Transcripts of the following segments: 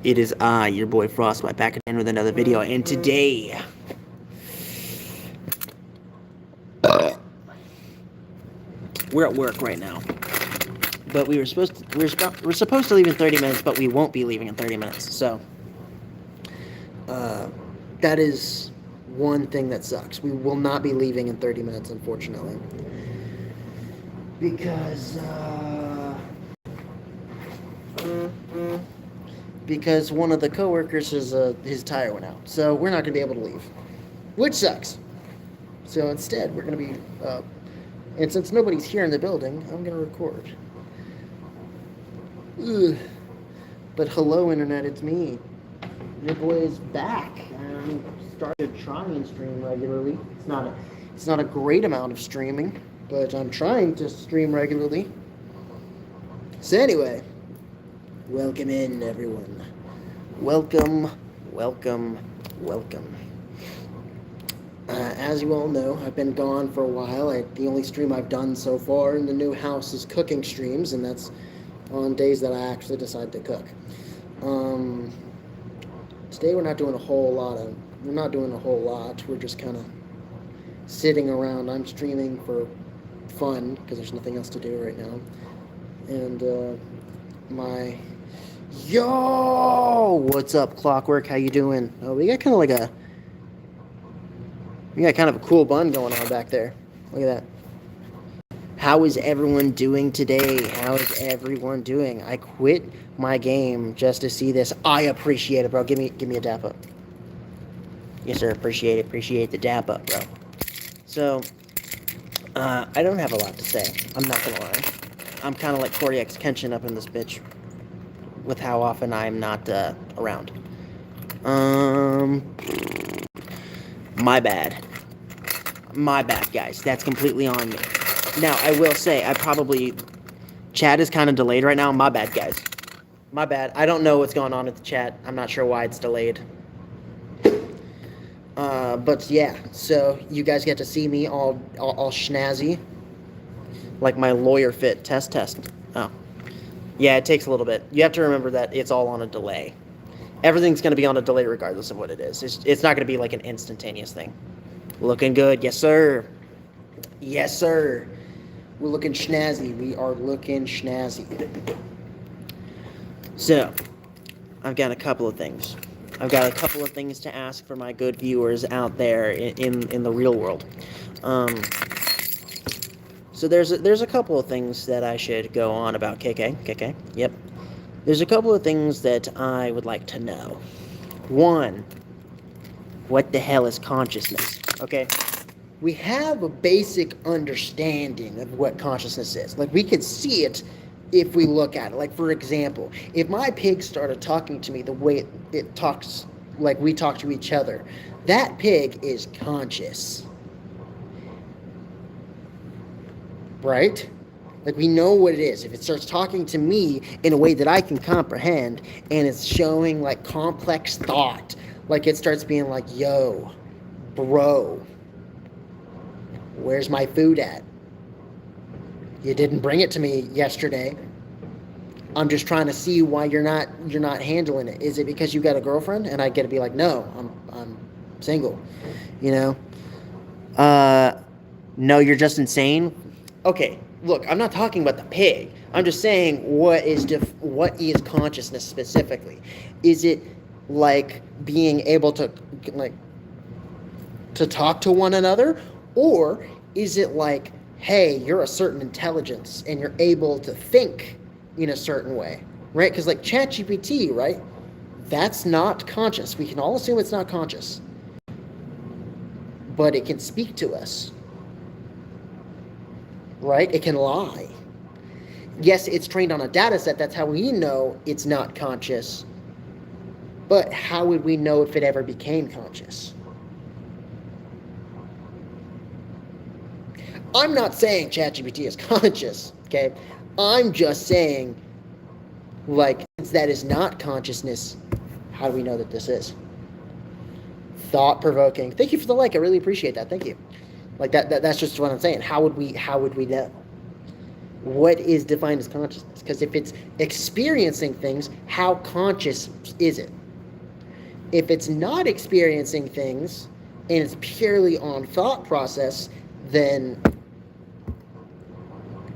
It is I, your boy Frostbyte, back again with another video, and today we're at work right now. But we're supposed to leave in 30 minutes, but we won't be leaving in 30 minutes. So that is one thing that sucks. We will not be leaving in 30 minutes, unfortunately, because one of the coworkers his tire went out, so we're not gonna be able to leave, which sucks. So instead, we're gonna be, and since nobody's here in the building, I'm gonna record. Ugh. But hello, internet, it's me. Your boy is back. I started trying and stream regularly. It's not a great amount of streaming, but I'm trying to stream regularly. So anyway, welcome in, everyone. Welcome. As you all know, I've been gone for a while. The only stream I've done so far in the new house is cooking streams, and that's on days that I actually decide to cook. Today we're not doing a whole lot. We're just kind of sitting around. I'm streaming for fun because there's nothing else to do right now. And what's up, Clockwork? How you doing? Oh, we got kind of a cool bun going on back there. Look at that. How is everyone doing today? How is everyone doing? I quit my game just to see this. I appreciate it, bro. Give me a dap up. Yes, sir. Appreciate it. Appreciate the dap up, bro. So, I don't have a lot to say. I'm not gonna lie. I'm kind of like Corey X Kenshin up in this bitch with how often I'm not around. My bad, guys. That's completely on me. Now, I will say, chat is kind of delayed right now. My bad, guys. My bad. I don't know what's going on with the chat. I'm not sure why it's delayed. But yeah, so you guys get to see me all schnazzy. Like my lawyer fit test. Oh. Yeah, it takes a little bit. You have to remember that it's all on a delay. Everything's going to be on a delay regardless of what it is. It's not going to be like an instantaneous thing. Looking good. Yes, sir. Yes, sir. We're looking schnazzy. We are looking schnazzy. So, I've got a couple of things. To ask for my good viewers out there in the real world. So there's a couple of things that I should go on about KK. Yep. There's a couple of things that I would like to know. One, what the hell is consciousness? Okay. We have a basic understanding of what consciousness is. Like, we could see it if we look at it. Like, for example, if my pig started talking to me the way it talks, like we talk to each other, that pig is conscious. Right? Like, we know what it is. If it starts talking to me in a way that I can comprehend, and it's showing, like, complex thought, like it starts being like, yo, bro, where's my food at? You didn't bring it to me yesterday. I'm just trying to see why you're not handling it. Is it because you got a girlfriend? And I get to be like, no, I'm single. You know? No, you're just insane. Okay, look, I'm not talking about the pig. I'm just saying what is consciousness specifically? Is it like being able to talk to one another? Or is it like, hey, you're a certain intelligence and you're able to think in a certain way, right? Because like ChatGPT, right? That's not conscious. We can all assume it's not conscious. But it can speak to us, right? It can lie. Yes, it's trained on a data set. That's how we know it's not conscious. But how would we know if it ever became conscious? I'm not saying ChatGPT is conscious, okay? I'm just saying, like, since that is not consciousness, how do we know that this is? Thought-provoking. Thank you for the like. I really appreciate that. Thank you. Like, that's just what I'm saying. How would we know? What is defined as consciousness? Because if it's experiencing things, how conscious is it? If it's not experiencing things and it's purely on thought process, then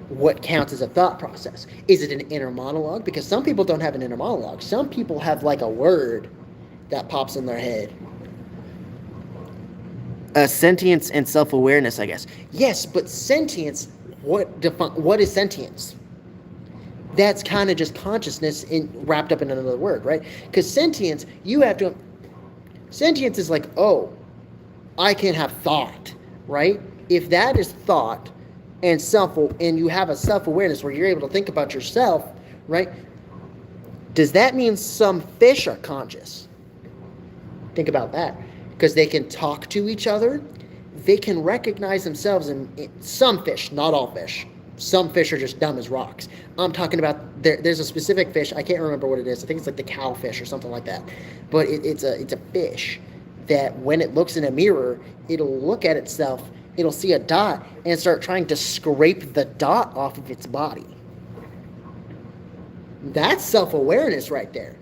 what counts as a thought process? Is it an inner monologue? Because some people don't have an inner monologue. Some people have like a word that pops in their head. Sentience and self-awareness, I guess. Yes, but sentience, what is sentience? That's kind of just consciousness wrapped up in another word, right? Because sentience, sentience is like, oh, I can have thought, right? If that is thought and you have a self-awareness where you're able to think about yourself, right? Does that mean some fish are conscious? Think about that. Because they can talk to each other. They can recognize themselves in some fish, not all fish. Some fish are just dumb as rocks. I'm talking about, there's a specific fish, I can't remember what it is. I think it's like the cowfish or something like that. But it's a fish that when it looks in a mirror, it'll look at itself, it'll see a dot, and start trying to scrape the dot off of its body. That's self-awareness right there.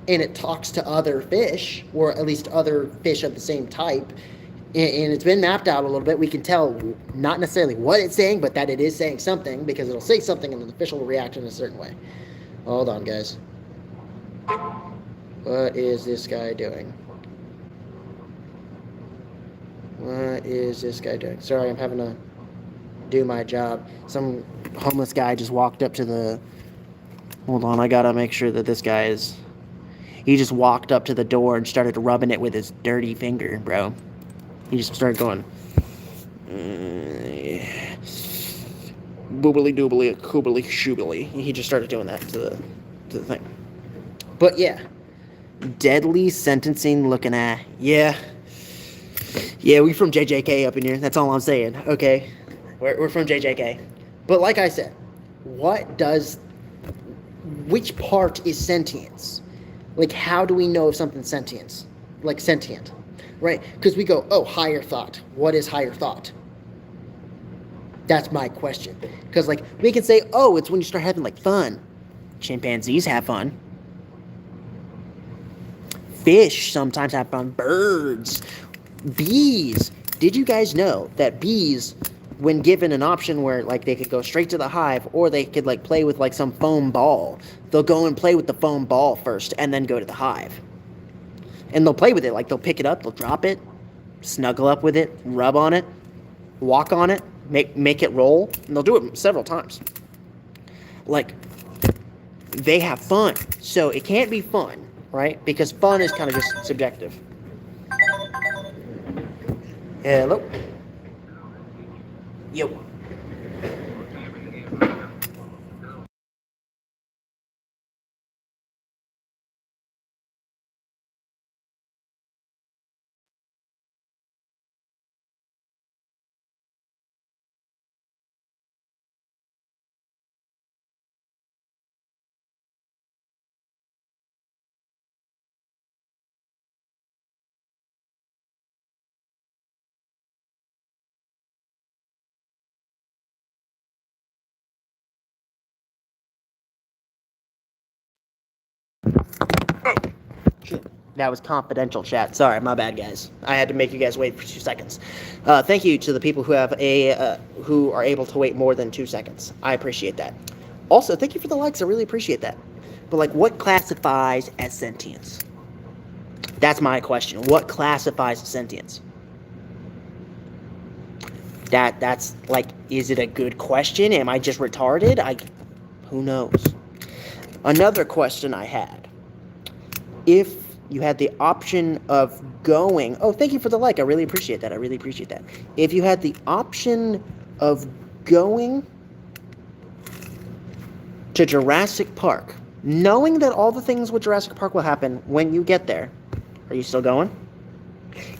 And it talks to other fish, or at least other fish of the same type, and it's been mapped out a little bit. We can tell not necessarily what it's saying, but that it is saying something, because it'll say something and then the fish will react in a certain way. Hold on, guys. What is this guy doing? What is this guy doing? Sorry, I'm having to do my job. Some homeless guy just walked up to the... Hold on, I gotta make sure that this guy is... He just walked up to the door and started rubbing it with his dirty finger, bro. He just started going... boobily doobly, koobly shoobly. He just started doing that to the thing. But yeah. Deadly sentencing looking at... Yeah, we from JJK up in here. That's all I'm saying. Okay. We're from JJK. But like I said, which part is sentience? Like, how do we know if something's sentience? Like, sentient, right? Because we go, oh, higher thought. What is higher thought? That's my question. Because, like, we can say, oh, it's when you start having, like, fun. Chimpanzees have fun. Fish sometimes have fun. Birds. Bees. Did you guys know that bees, when given an option where, like, they could go straight to the hive, or they could, like, play with, like, some foam ball, they'll go and play with the foam ball first and then go to the hive. And they'll play with it. Like, they'll pick it up, they'll drop it, snuggle up with it, rub on it, walk on it, make it roll, and they'll do it several times. Like, they have fun. So it can't be fun, right? Because fun is kind of just subjective. Hello? Yo. That was confidential chat. Sorry, my bad, guys. I had to make you guys wait for 2 seconds. Thank you to the people who have who are able to wait more than 2 seconds. I appreciate that. Also, thank you for the likes. I really appreciate that. But, like, what classifies as sentience? That's my question. What classifies as sentience? That's like, is it a good question? Am I just retarded? Who knows? Another question I had. If you had the option of going... Oh, thank you for the like. I really appreciate that. If you had the option of going to Jurassic Park, knowing that all the things with Jurassic Park will happen when you get there, are you still going?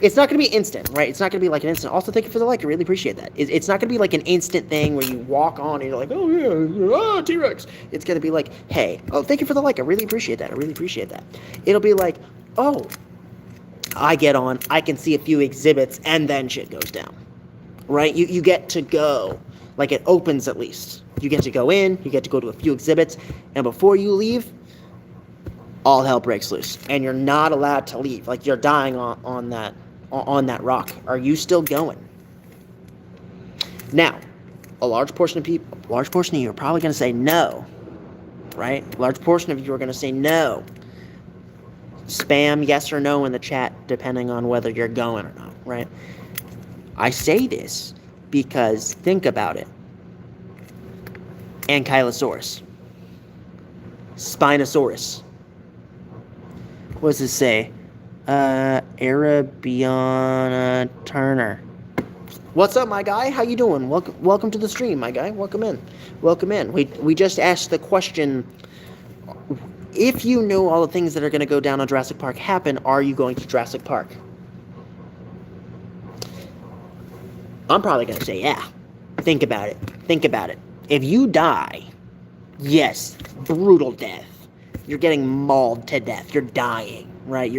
It's not going to be instant, right? It's not going to be like an instant. Also, thank you for the like. I really appreciate that. It's not going to be like an instant thing where you walk on and you're like, oh, yeah, T-Rex. It's going to be like, hey, oh, thank you for the like. I really appreciate that. It'll be like, oh, I get on. I can see a few exhibits and then shit goes down, right? You get to go. Like, it opens at least. You get to go in, you get to go to a few exhibits, and before you leave, all hell breaks loose. And you're not allowed to leave. Like, you're dying on that rock. Are you still going? Now, a large portion of you are probably going to say no, right? A large portion of you are going to say no. Spam yes or no in the chat, depending on whether you're going or not, right? I say this because think about it. Ankylosaurus. Spinosaurus. What does this say? Arabiana Turner. What's up, my guy? How you doing? Welcome to the stream, my guy. Welcome in. We just asked the question, if you know all the things that are going to go down on Jurassic Park happen, are you going to Jurassic Park? I'm probably going to say yeah. Think about it. If you die, yes, brutal death. You're getting mauled to death. You're dying, right?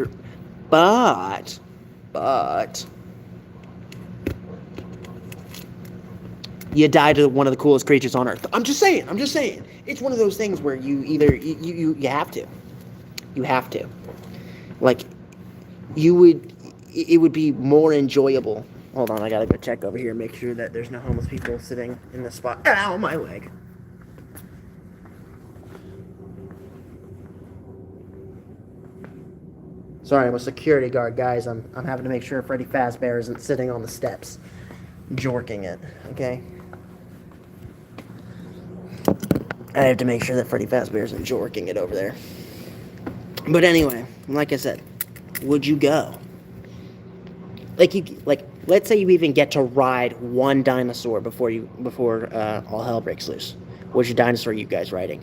But you die to one of the coolest creatures on Earth. I'm just saying. It's one of those things where you either you have to. You have to. Like, it would be more enjoyable. Hold on, I gotta go check over here and make sure that there's no homeless people sitting in the spot. Ow, my leg. Sorry, I'm a security guard, guys. I'm having to make sure Freddy Fazbear isn't sitting on the steps, jorking it, okay? I have to make sure that Freddy Fazbear isn't jorking it over there. But anyway, like I said, would you go? Let's say you even get to ride one dinosaur before all hell breaks loose. What's your dinosaur you guys riding?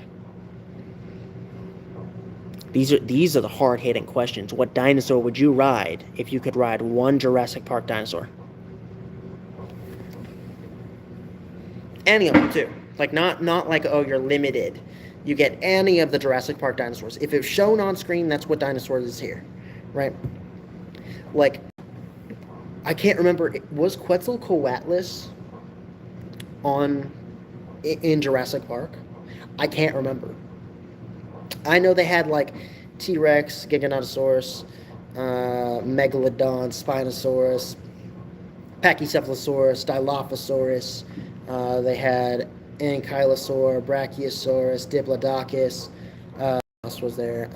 These are the hard-hitting questions. What dinosaur would you ride if you could ride one Jurassic Park dinosaur? Any of them, too. Like, not like, oh, you're limited. You get any of the Jurassic Park dinosaurs. If it's shown on screen, that's what dinosaur is here, right? Like, I can't remember. Was Quetzalcoatlus in Jurassic Park? I can't remember. I know they had, like, T-Rex, Giganotosaurus, Megalodon, Spinosaurus, Pachycephalosaurus, Dilophosaurus. They had Ankylosaur, Brachiosaurus, Diplodocus. What else was there?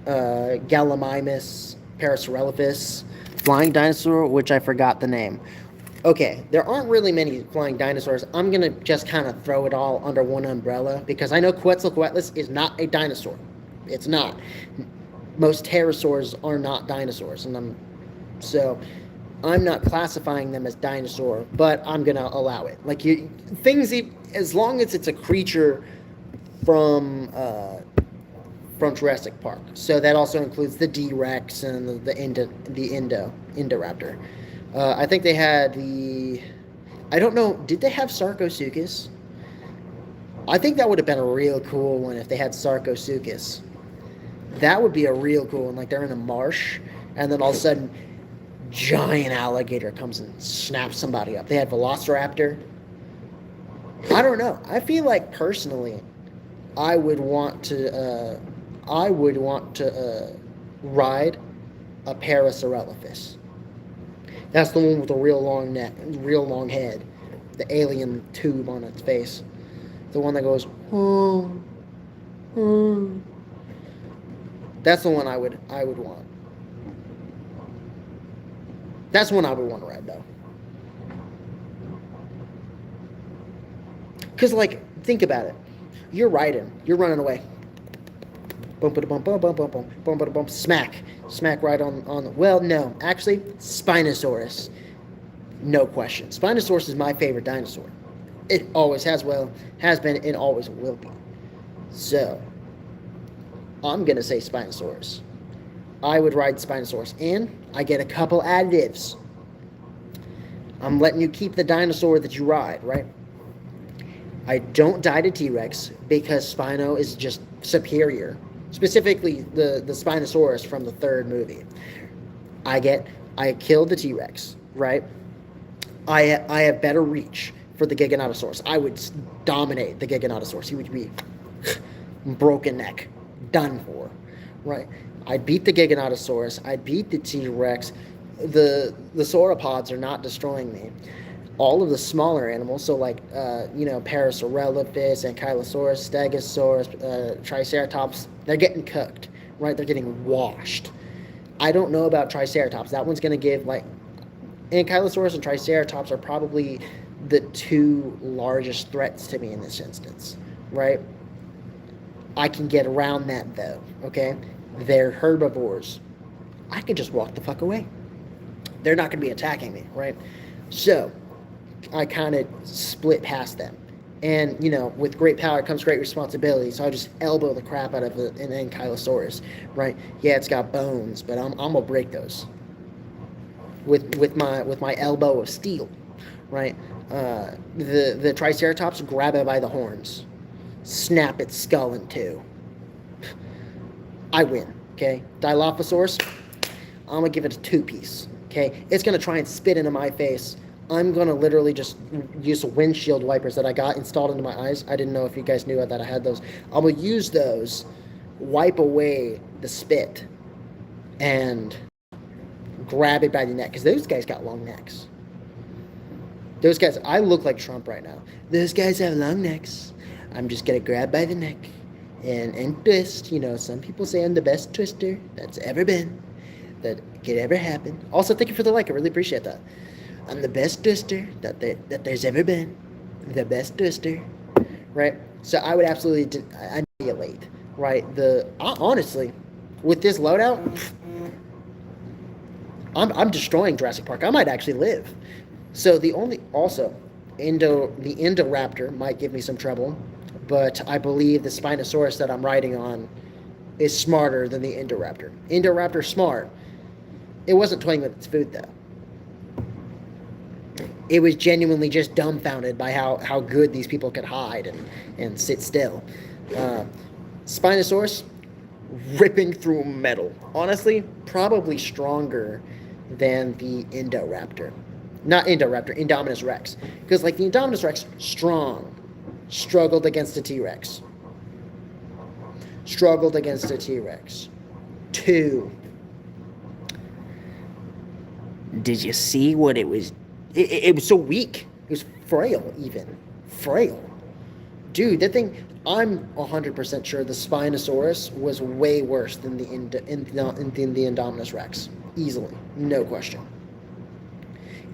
Gallimimus, Parasaurolophus, flying dinosaur, which I forgot the name. Okay, there aren't really many flying dinosaurs. I'm going to just kind of throw it all under one umbrella because I know Quetzalcoatlus is not a dinosaur. It's not. Most pterosaurs are not dinosaurs, and I'm not classifying them as dinosaur, but I'm going to allow it. Like, as long as it's a creature from Jurassic Park. So that also includes the D-Rex and the Indoraptor. I think they had I don't know, did they have Sarcosuchus? I think that would have been a real cool one if they had Sarcosuchus. That would be a real cool one. Like, they're in a marsh, and then all of a sudden, giant alligator comes and snaps somebody up. They had Velociraptor. I don't know. I feel like, personally, I would want to ride a Parasaurolophus. That's the one with the real long neck, real long head, the alien tube on its face, the one that goes. That's the one I would want. That's the one I would want to ride, though. Because, like, think about it. You're riding. You're running away. Bump, bump, bump, bump, bump, bump, bump, bump, bump. Smack right on. Well, no, actually, Spinosaurus. No question. Spinosaurus is my favorite dinosaur. It always has been, and always will be. So, I'm gonna say Spinosaurus. I would ride Spinosaurus, and I get a couple additives. I'm letting you keep the dinosaur that you ride, right? I don't die to T-Rex because Spino is just superior. Specifically, the Spinosaurus from the third movie. I kill the T-Rex, right? I have better reach for the Giganotosaurus. I would dominate the Giganotosaurus. He would be broken neck, done for, right? I'd beat the Giganotosaurus. I'd beat the T-Rex. The sauropods are not destroying me. All of the smaller animals, so like Parasaurolophus, Ankylosaurus, Stegosaurus, Triceratops, they're getting cooked, right? They're getting washed. I don't know about Triceratops. That one's gonna give like Ankylosaurus and Triceratops are probably the two largest threats to me in this instance, right? I can get around that though, okay? They're herbivores. I can just walk the fuck away. They're not going to be attacking me, right? So I kind of split past them. And, with great power comes great responsibility. So I just elbow the crap out of an Ankylosaurus, right? Yeah, it's got bones, but I'm going to break those with my elbow of steel, right? The Triceratops, grab it by the horns, snap its skull in two. I win, okay? Dilophosaurus, I'm gonna give it a two-piece, okay? It's gonna try and spit into my face. I'm gonna literally just use windshield wipers that I got installed into my eyes. I didn't know if you guys knew that I had those. I'm gonna use those, wipe away the spit, and grab it by the neck, because those guys got long necks. Those guys, I look like Trump right now. Those guys have long necks. I'm just gonna grab by the neck and twist. Some people say I'm the best twister that's ever been, that could ever happen. Also, thank you for the like. I really appreciate that. I'm the best twister that there's ever been. The best twister, right? So I would absolutely annihilate, right? Honestly, with this loadout, I'm destroying Jurassic Park. I might actually live. So the Indoraptor might give me some trouble, but I believe the Spinosaurus that I'm riding on is smarter than the Indoraptor. Indoraptor's smart. It wasn't toying with its food, though. It was genuinely just dumbfounded by how good these people could hide and sit still. Spinosaurus, ripping through metal. Honestly, probably stronger than the Indoraptor. Not Indoraptor, Indominus Rex. Because, the Indominus Rex, strong. Struggled against a T-Rex. Struggled against a T-Rex. 2. Did you see what it was? It was so weak. It was frail, even. Frail. Dude, that thing, I'm 100% sure the Spinosaurus was way worse than the Indominus Rex. Easily. No question.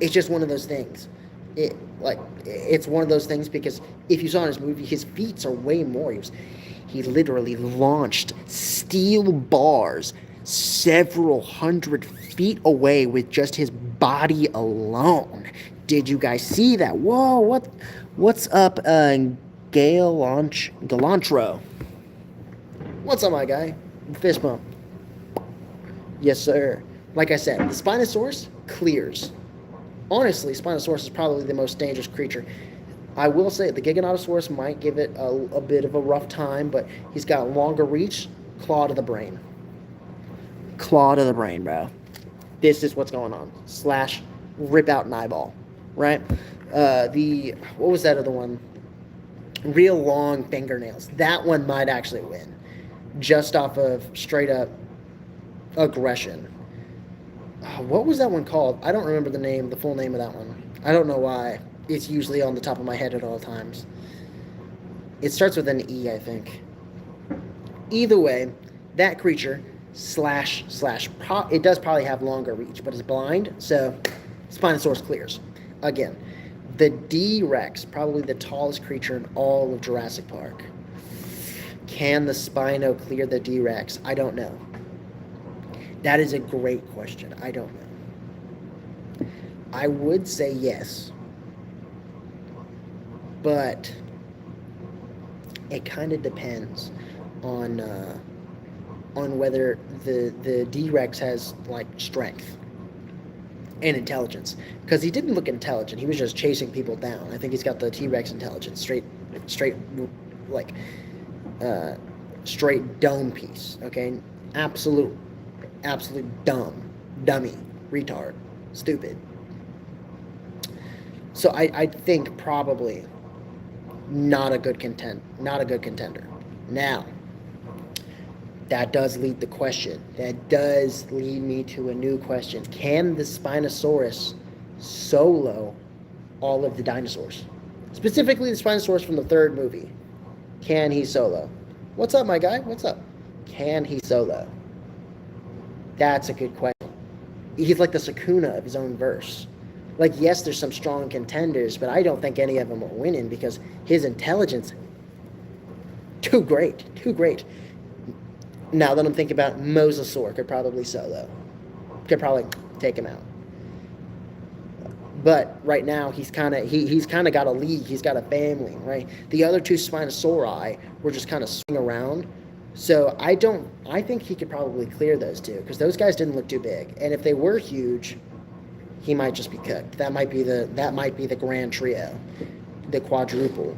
It's just one of those things. It's one of those things because if you saw in his movie, his feats are way more. He literally launched steel bars several hundred feet away with just his body alone. Did you guys see that? Whoa, what's up, Galantro? What's up, my guy? Fist bump. Yes, sir. Like I said, the Spinosaurus clears. Honestly, Spinosaurus is probably the most dangerous creature. I will say the Giganotosaurus might give it a bit of a rough time, but he's got longer reach. Claw to the brain. Claw to the brain, bro. This is what's going on. / rip out an eyeball. Right? What was that other one? Real long fingernails. That one might actually win. Just off of straight up aggression. What was that one called? I don't remember the full name of that one. I don't know why. It's usually on the top of my head at all times. It starts with an E, I think. Either way, that creature, / it does probably have longer reach, but it's blind, so Spinosaurus clears. Again, the D-Rex, probably the tallest creature in all of Jurassic Park. Can the Spino clear the D-Rex? I don't know. That is a great question. I don't know. I would say yes. But it kind of depends on whether the D-Rex has, strength and intelligence. Because he didn't look intelligent. He was just chasing people down. I think he's got the T-Rex intelligence. Straight dome piece. Okay? Absolute dummy, retard, stupid. So I think probably not a good contender. Now, that does lead the question. That does lead me to a new question. Can the Spinosaurus solo all of the dinosaurs? Specifically the Spinosaurus from the third movie. Can he solo? What's up, my guy? What's up? Can he solo? That's a good question. He's like the Sakuna of his own verse. Like, yes, there's some strong contenders, but I don't think any of them are winning because his intelligence, too great, too great. Now that I'm thinking about it, Mosasaur could probably solo. Could probably take him out. But right now he's kind of got a league. He's got a family, right? The other two Spinosauri were just kind of swing around. So I think he could probably clear those two because those guys didn't look too big. And if they were huge, he might just be cooked. That might be the grand trio, the quadruple,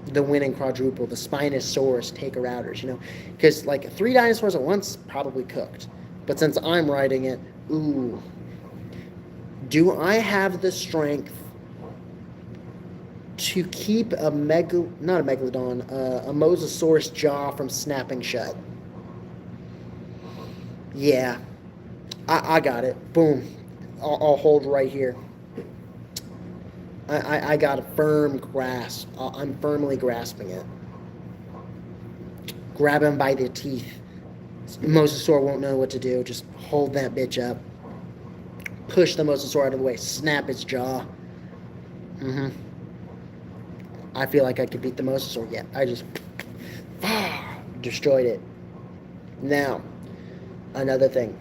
the winning quadruple, the Spinosaurus taker-outers, you know? Because, like, 3 dinosaurs at once, probably cooked. But since I'm writing it, ooh, do I have the strength to keep a Mosasaurus jaw from snapping shut? Yeah, I got it. Boom. I'll hold right here. I got a firm grasp. I'm firmly grasping it. Grab him by the teeth. Mosasaur won't know what to do. Just hold that bitch up. Push the Mosasaur out of the way. Snap its jaw. I feel like I could beat the Mosasaur. Yeah, I just destroyed it. Now, another thing.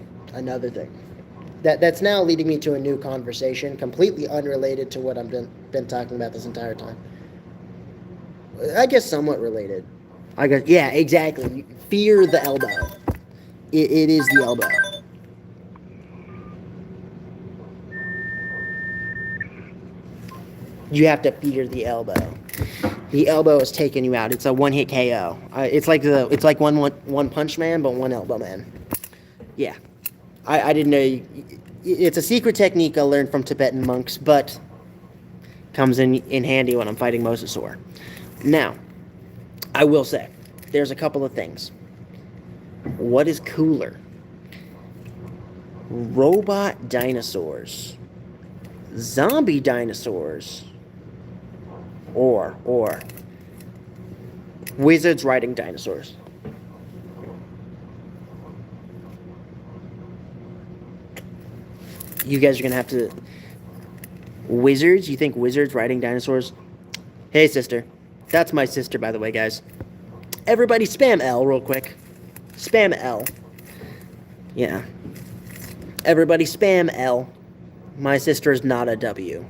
That's now leading me to a new conversation, completely unrelated to what I've been talking about this entire time. I guess somewhat related. Yeah, exactly. Fear the elbow. It is the elbow. You have to fear the elbow. The elbow is taking you out. It's a one-hit KO. It's like one punch man, but one elbow man. Yeah. I didn't know. It's a secret technique I learned from Tibetan monks, but comes in handy when I'm fighting Mosasaur. Now, I will say, there's a couple of things. What is cooler? Robot dinosaurs, zombie dinosaurs, or wizards riding dinosaurs? You guys are going to have to... Wizards? You think wizards riding dinosaurs? Hey, sister. That's my sister, by the way, guys. Everybody spam L real quick. Spam L. Yeah. Everybody spam L. My sister is not a W.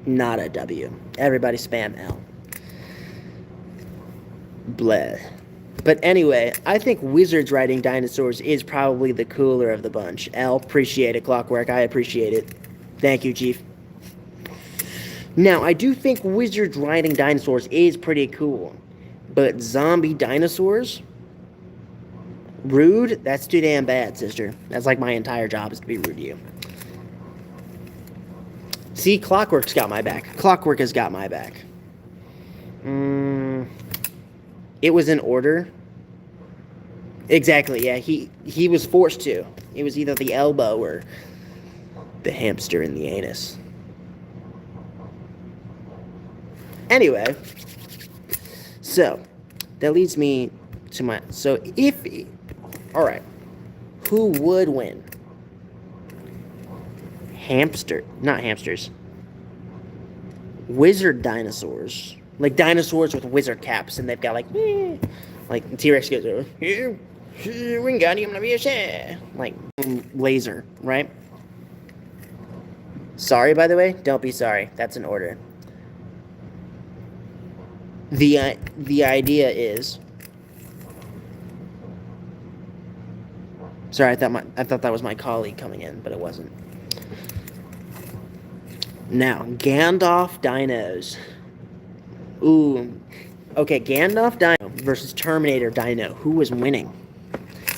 Not a W. Everybody spam L. Bleh. But anyway, I think wizards riding dinosaurs is probably the cooler of the bunch. L, appreciate it, Clockwork. I appreciate it. Thank you, Chief. Now, I do think wizards riding dinosaurs is pretty cool. But zombie dinosaurs? Rude? That's too damn bad, sister. That's like my entire job is to be rude to you. See, Clockwork's got my back. Clockwork has got my back. It was in order. Exactly, yeah. He was forced to. It was either the elbow or the hamster in the anus. Anyway, so that leads me to my... So if... Alright. Who would win? Not hamsters. Wizard dinosaurs. Like dinosaurs with wizard caps, and they've got like T-Rex goes, like laser, right? Sorry, by the way, don't be sorry. That's an order. The idea is. Sorry, I thought that was my colleague coming in, but it wasn't. Now, Gandalf dinos. Ooh. Okay, Gandalf Dino versus Terminator Dino. Who was winning?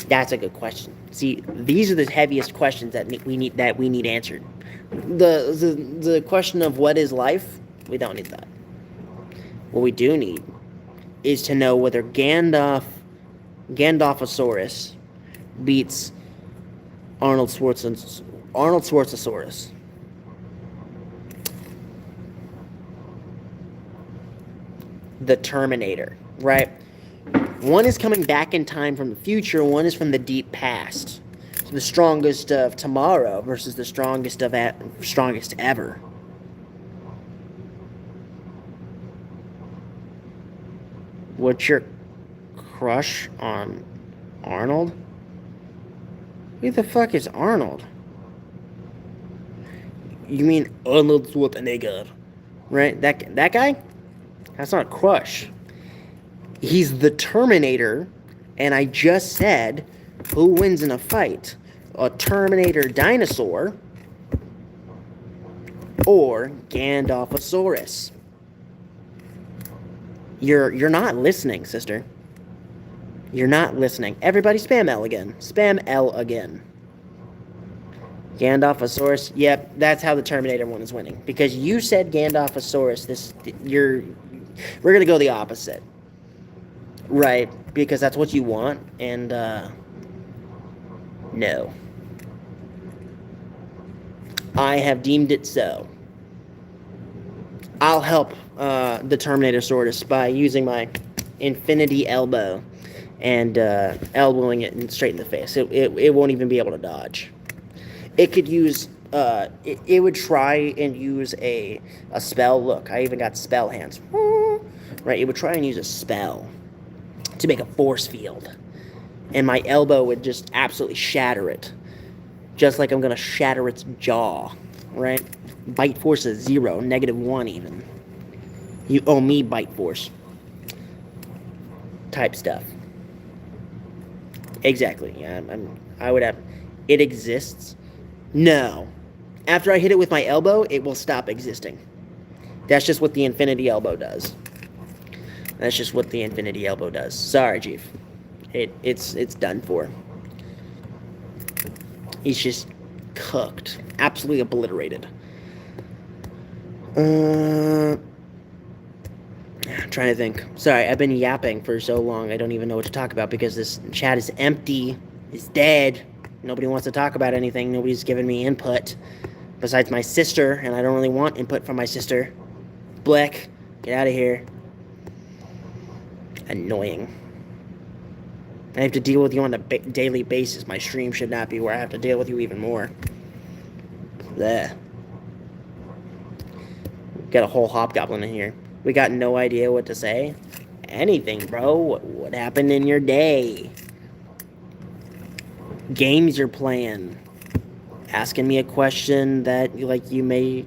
That's a good question. See, these are the heaviest questions that we need answered. The question of what is life, we don't need that. What we do need is to know whether Gandalfosaurus beats Arnold Schwarzenegger. The Terminator, right? One is coming back in time from the future, one is from the deep past. So the strongest of tomorrow versus the strongest ever. What's your crush on Arnold? Who the fuck is Arnold? You mean Arnold Schwarzenegger, right? That guy? That's not a crush. He's the Terminator, and I just said who wins in a fight? A Terminator dinosaur or Gandalfosaurus? You're not listening, sister. You're not listening. Everybody spam L again. Spam L again. Gandalfosaurus. Yep, that's how the Terminator one is winning. Because you said Gandalfosaurus, we're gonna go the opposite. Right, because that's what you want, and no. I have deemed it so. I'll help the Terminator Sortus by using my Infinity Elbow and elbowing it straight in the face. It won't even be able to dodge. It could use, it would try and use a spell. Look, I even got spell hands. Right, it would try and use a spell to make a force field. And my elbow would just absolutely shatter it. Just like I'm going to shatter its jaw. Right? Bite force is 0, -1 even. You owe me bite force. Type stuff. Exactly. Yeah, I would have... It exists? No. After I hit it with my elbow, it will stop existing. That's just what the Infinity Elbow does. That's just what the Infinity Elbow does. Sorry, Chief. It's done for. He's just cooked. Absolutely obliterated. I'm trying to think. Sorry, I've been yapping for so long, I don't even know what to talk about because this chat is empty. It's dead. Nobody wants to talk about anything. Nobody's giving me input. Besides my sister, and I don't really want input from my sister. Blick, get out of here. Annoying. I have to deal with you on a daily basis. My stream should not be where I have to deal with you even more. Blech. Got a whole hobgoblin in here. We got no idea what to say. Anything, bro. What happened in your day? Games you're playing. Asking me a question that you may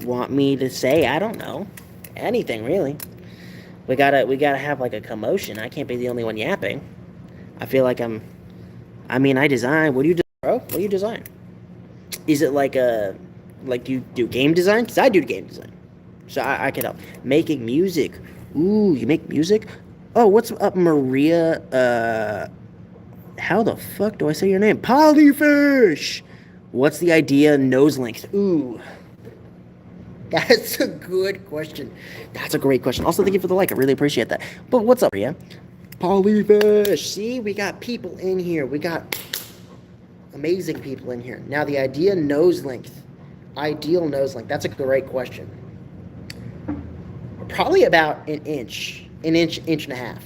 want me to say. I don't know. Anything, really. We gotta have like a commotion. I can't be the only one yapping. I feel like I design. What do you do, bro? What do you design? Is it like you do game design? Because I do game design. So I can help. Making music. Ooh, you make music? Oh, what's up, Maria? How the fuck do I say your name? Polyfish! What's the idea? Nose length. Ooh. That's a good question. That's a great question. Also, thank you for the like. I really appreciate that. But what's up, Maria? Polyfish. See, we got people in here. We got amazing people in here. Now, the idea nose length. Ideal nose length. That's a great question. Probably about an inch. Inch and a half.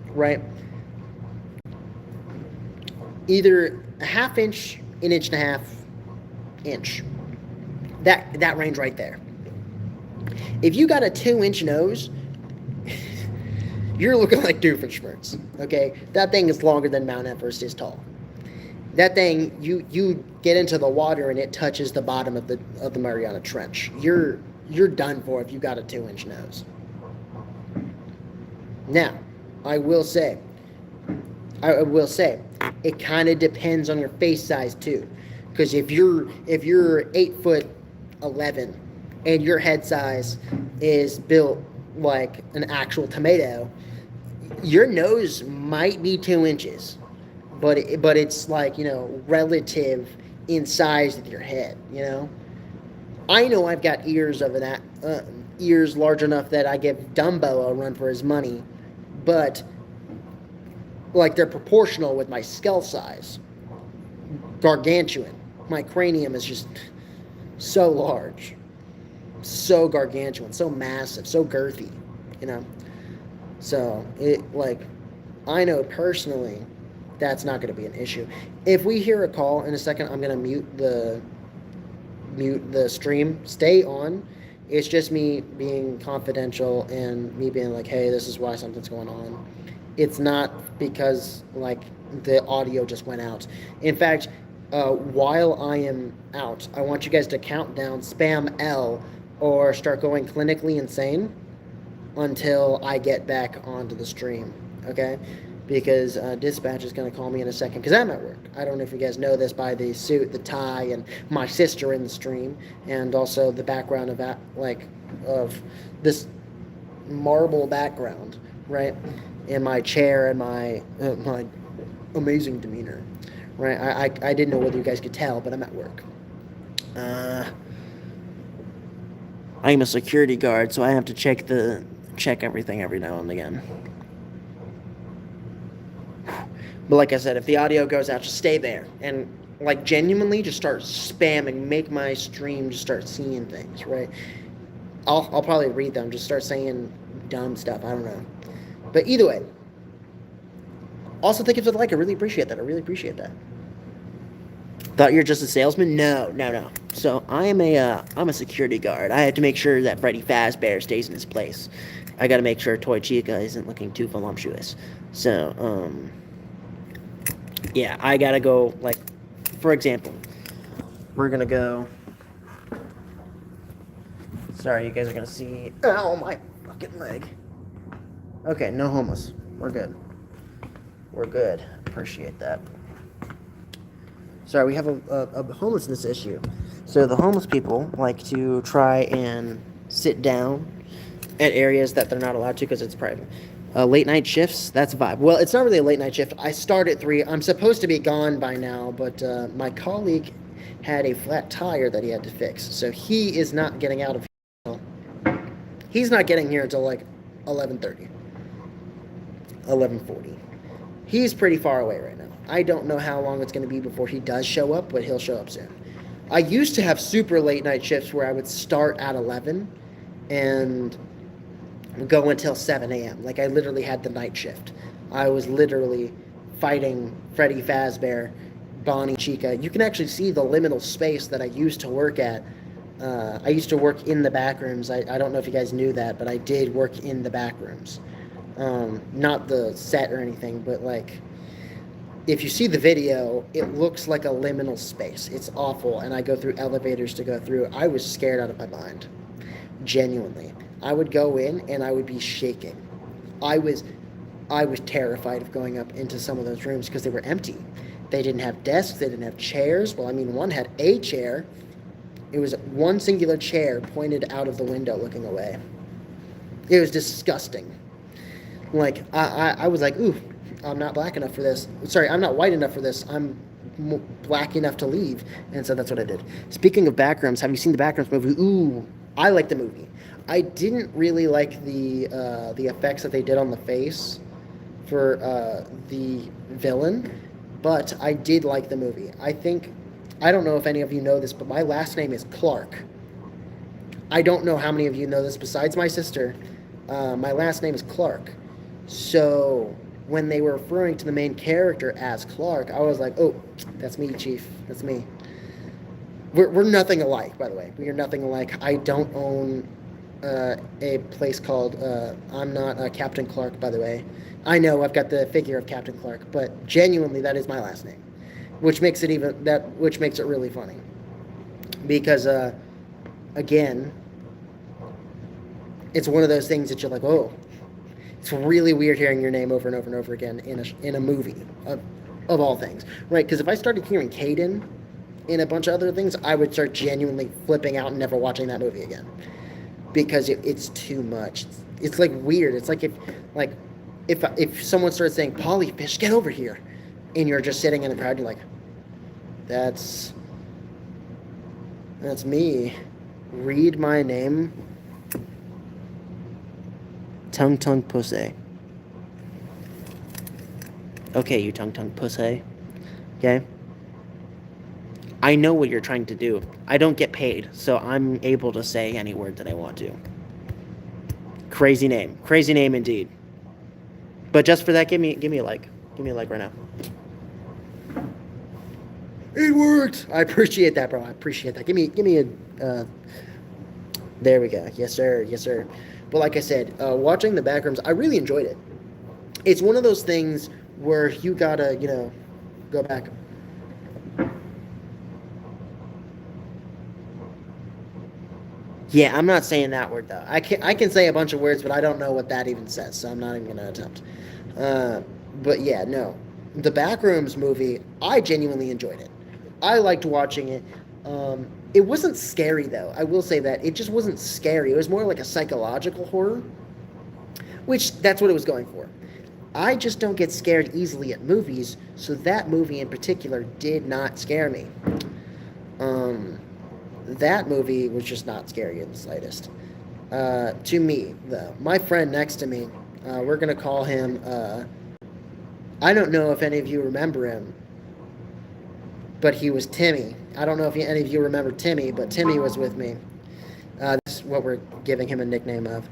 Right? Either a half inch, an inch and a half, inch. That range right there. If you got a 2-inch nose, you're looking like Doofenshmirtz, okay? That thing is longer than Mount Everest is tall. That thing, you get into the water and it touches the bottom of the Mariana Trench. You're done for if you got a 2-inch nose. Now, I will say, it kind of depends on your face size too, because if you're 8'11" and your head size is built like an actual tomato, your nose might be 2 inches, but it's like, relative in size with your head, I know I've got ears of ears large enough that I give Dumbo a run for his money, but like they're proportional with my skull size. Gargantuan. My cranium is just so large, so gargantuan, so massive, so girthy, you know. So it like I know personally that's not going to be an issue. If we hear a call in a second, I'm going to mute the stream. Stay on. It's just me being confidential and me being like, hey, this is why something's going on. It's not because like the audio just went out. In fact, while I am out, I want you guys to count down, spam L, or start going clinically insane until I get back onto the stream. Okay? Because dispatch is going to call me in a second because I'm at work. I don't know if you guys know this by the suit, the tie, and my sister in the stream, and also the background of that, like of this marble background, right, in my chair and my my amazing demeanor, right. I didn't know whether you guys could tell, but I'm at work. I'm a security guard, so I have to check everything every now and again. But like I said, if the audio goes out, just stay there and like genuinely just start spamming. Make my stream just start seeing things, right? I'll probably read them. Just start saying dumb stuff. I don't know. But either way, also think of it like I really appreciate that. I really appreciate that. Thought you're just a salesman? No. So I'm a security guard. I have to make sure that Freddy Fazbear stays in his place. I got to make sure Toy Chica isn't looking too voluptuous. So yeah, I gotta go, like, for example, we're gonna go, sorry, you guys are gonna see, ow, my fucking leg. Okay, no homeless, we're good, appreciate that. Sorry, we have a homelessness issue. So the homeless people like to try and sit down at areas that they're not allowed to because it's private. Late night shifts, that's a vibe. Well, it's not really a late night shift. I start at 3. I'm supposed to be gone by now, but my colleague had a flat tire that he had to fix. So he is not getting out of here. He's not getting here until like 11:30, 11:40. He's pretty far away right now. I don't know how long it's going to be before he does show up, but he'll show up soon. I used to have super late night shifts where I would start at 11 and go until 7 a.m. Like I literally had the night shift. I was literally fighting Freddy Fazbear, Bonnie Chica. You can actually see the liminal space that I used to work at. I used to work in the back rooms. I don't know if you guys knew that, but I did work in the back rooms. Not the set or anything, but like if you see the video, it looks like a liminal space. It's awful, and I go through elevators to go through. I was scared out of my mind. Genuinely. I would go in and I would be shaking. I was terrified of going up into some of those rooms because they were empty. They didn't have desks, they didn't have chairs. Well, I mean, one had a chair. It was one singular chair pointed out of the window looking away. It was disgusting. Like, I was like, ooh, I'm not black enough for this. Sorry, I'm not white enough for this. I'm black enough to leave. And so that's what I did. Speaking of backrooms, have you seen the Backrooms movie? Ooh, I like the movie. I didn't really like the effects that they did on the face for the villain, but I did like the movie. I don't know if any of you know this, but my last name is Clark. I don't know how many of you know this besides my sister. My last name is Clark. So when they were referring to the main character as Clark, I was like, oh, that's me, Chief. That's me. We're nothing alike, by the way. We are nothing alike. I don't own a place called I'm not Captain Clark, by the way. I know I've got the figure of Captain Clark, but genuinely that is my last name, which makes it really funny because again, it's one of those things that you're like, oh, it's really weird hearing your name over and over and over again in a movie of all things, right? Because if I started hearing Caden in a bunch of other things, I would start genuinely flipping out and never watching that movie again. Because it's too much. It's like weird. It's like if someone starts saying, Polyfish, get over here, and you're just sitting in the crowd, you're like, that's me. read my name. Tongue pussy. Okay, you tongue pussy. Okay? I know what you're trying to do. I don't get paid, so I'm able to say any word that I want to. Crazy name. Crazy name indeed. But just for that, give me a like. Give me a like right now. It worked. I appreciate that, bro. I appreciate that. Give me a. There we go. Yes, sir. Yes, sir. But like I said, watching the backrooms, I really enjoyed it. It's one of those things where you gotta, go back. Yeah, I'm not saying that word though. I can say a bunch of words, but I don't know what that even says, so I'm not even gonna attempt. But yeah, no, the Backrooms movie, I genuinely enjoyed it. I liked watching it. It wasn't scary though. I will say that it just wasn't scary. It was more like a psychological horror, which that's what it was going for. I just don't get scared easily at movies, so that movie in particular did not scare me. Um, that movie was just not scary in the slightest. To me, though, my friend next to me, we're gonna call him. I don't know if any of you remember him, but he was Timmy. I don't know if any of you remember Timmy, but Timmy was with me. This is what we're giving him a nickname of.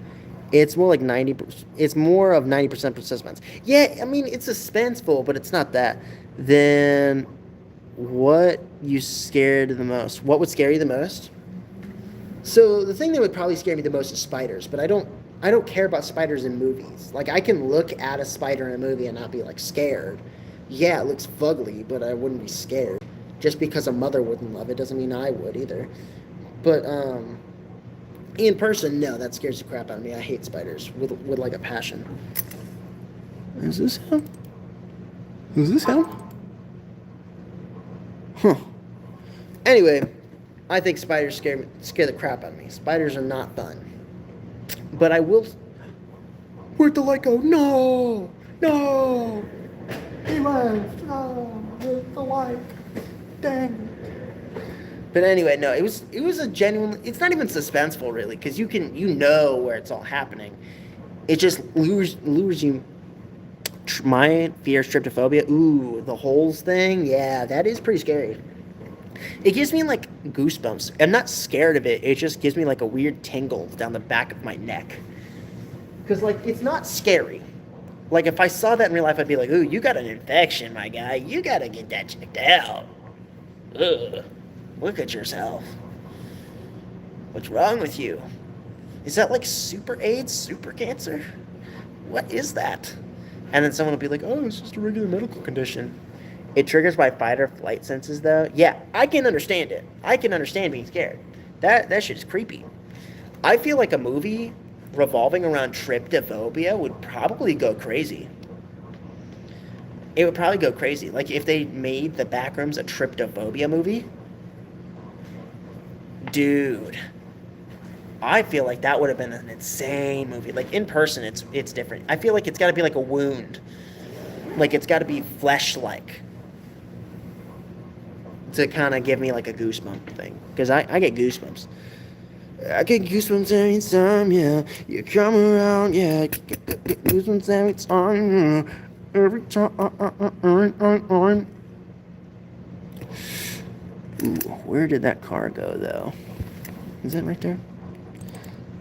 It's more like 90. It's more of 90% suspense. Yeah, I mean it's suspenseful, but it's not that. Then, what you scared the most? What would scare you the most? So the thing that would probably scare me the most is spiders, but I don't care about spiders in movies. Like I can look at a spider in a movie and not be like scared. Yeah, it looks fugly, but I wouldn't be scared. Just because a mother wouldn't love it doesn't mean I would either. But in person, no, that scares the crap out of me. I hate spiders with like a passion. Is this him? Is this him? Huh. Anyway, I think spiders scare the crap out of me. Spiders are not fun. But I will. Where'd the light go? No! No! He left! Oh, the light. Dang. But anyway, no, it was a genuine. It's not even suspenseful really, because you know where it's all happening. It just lures you. My fear is tryptophobia. Ooh, the holes thing. Yeah, that is pretty scary. It gives me like goosebumps. I'm not scared of it. It just gives me like a weird tingle down the back of my neck. Because like it's not scary. Like if I saw that in real life, I'd be like, "Ooh, you got an infection, my guy. You gotta get that checked out. Ugh, look at yourself. What's wrong with you? Is that like super AIDS, super cancer? What is that?" And then someone will be like, "Oh, it's just a regular medical condition." It triggers my fight or flight senses, though. Yeah, I can understand it. I can understand being scared. That shit is creepy. I feel like a movie revolving around tryptophobia would probably go crazy. It would probably go crazy. Like, if they made The Backrooms a tryptophobia movie, dude, I feel like that would have been an insane movie. Like, in person, it's different. I feel like it's got to be like a wound. Like, it's got to be flesh-like to kind of give me like a goosebump thing. Because I get goosebumps. I get goosebumps every time, yeah. You come around, yeah. Get goosebumps every time, yeah. Every time. Ooh, where did that car go, though? Is that right there?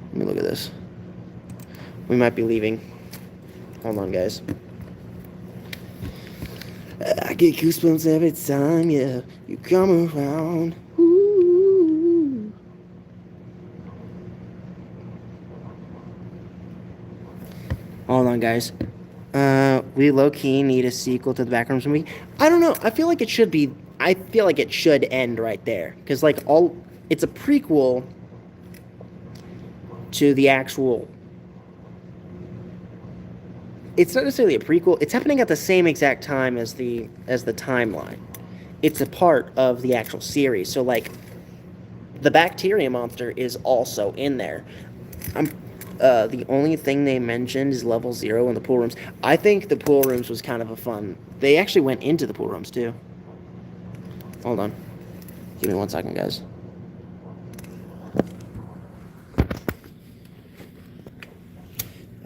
Let me look at this. We might be leaving. Hold on, guys. I get goosebumps every time, yeah. You come around. Ooh. Hold on, guys. We low-key need a sequel to the Backrooms movie. I don't know. I feel like it should be. I feel like it should end right there, because like it's a prequel to the actual. It's not necessarily a prequel. It's happening at the same exact time as the timeline. It's a part of the actual series. So like, the bacteria monster is also in there. The only thing they mentioned is level 0 in the pool rooms. I think the pool rooms was kind of a fun. They actually went into the pool rooms too. Hold on. Give me 1 second, guys.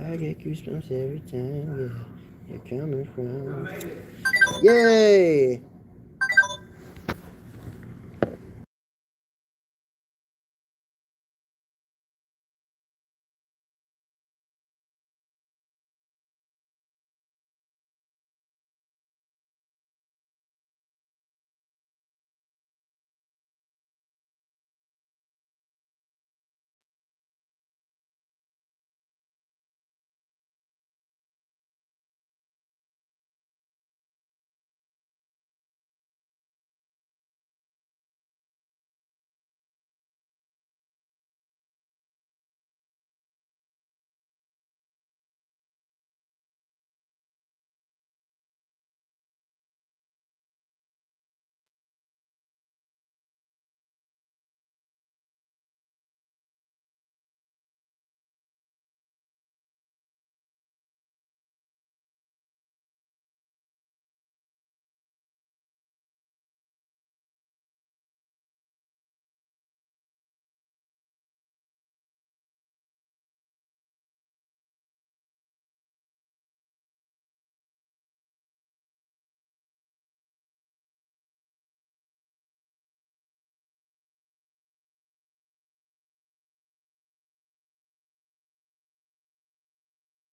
I get goosebumps every time, yeah. You're coming from. Yay!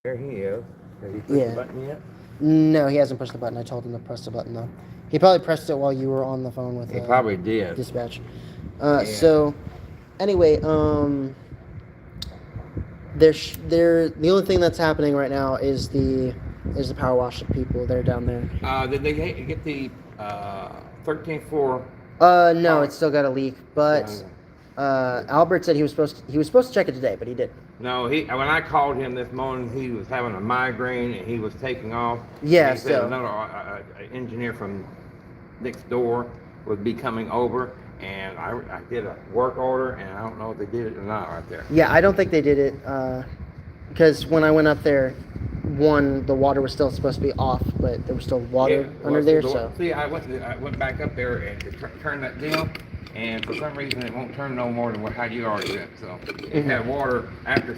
There he is. Has he pushed Yeah. the button yet? No, he hasn't pushed the button. I told him to press the button though. He probably pressed it while you were on the phone with He probably did. dispatch. Yeah. So anyway, the only thing that's happening right now is the power wash of people. They're down there. Did they get the 13th floor? No, Oh. it's still got a leak. But Albert said he was supposed to check it today, but he didn't. No, when I called him this morning, he was having a migraine and he was taking off. Yeah, He said so another engineer from next door would be coming over, and I did a work order, and I don't know if they did it or not right there. yeah, I don't think they did it because when I went up there, the water was still supposed to be off, but there was still water under there. So see, I went back up there and turned that deal, and for some reason it won't turn no more than what how you already did. So it had water after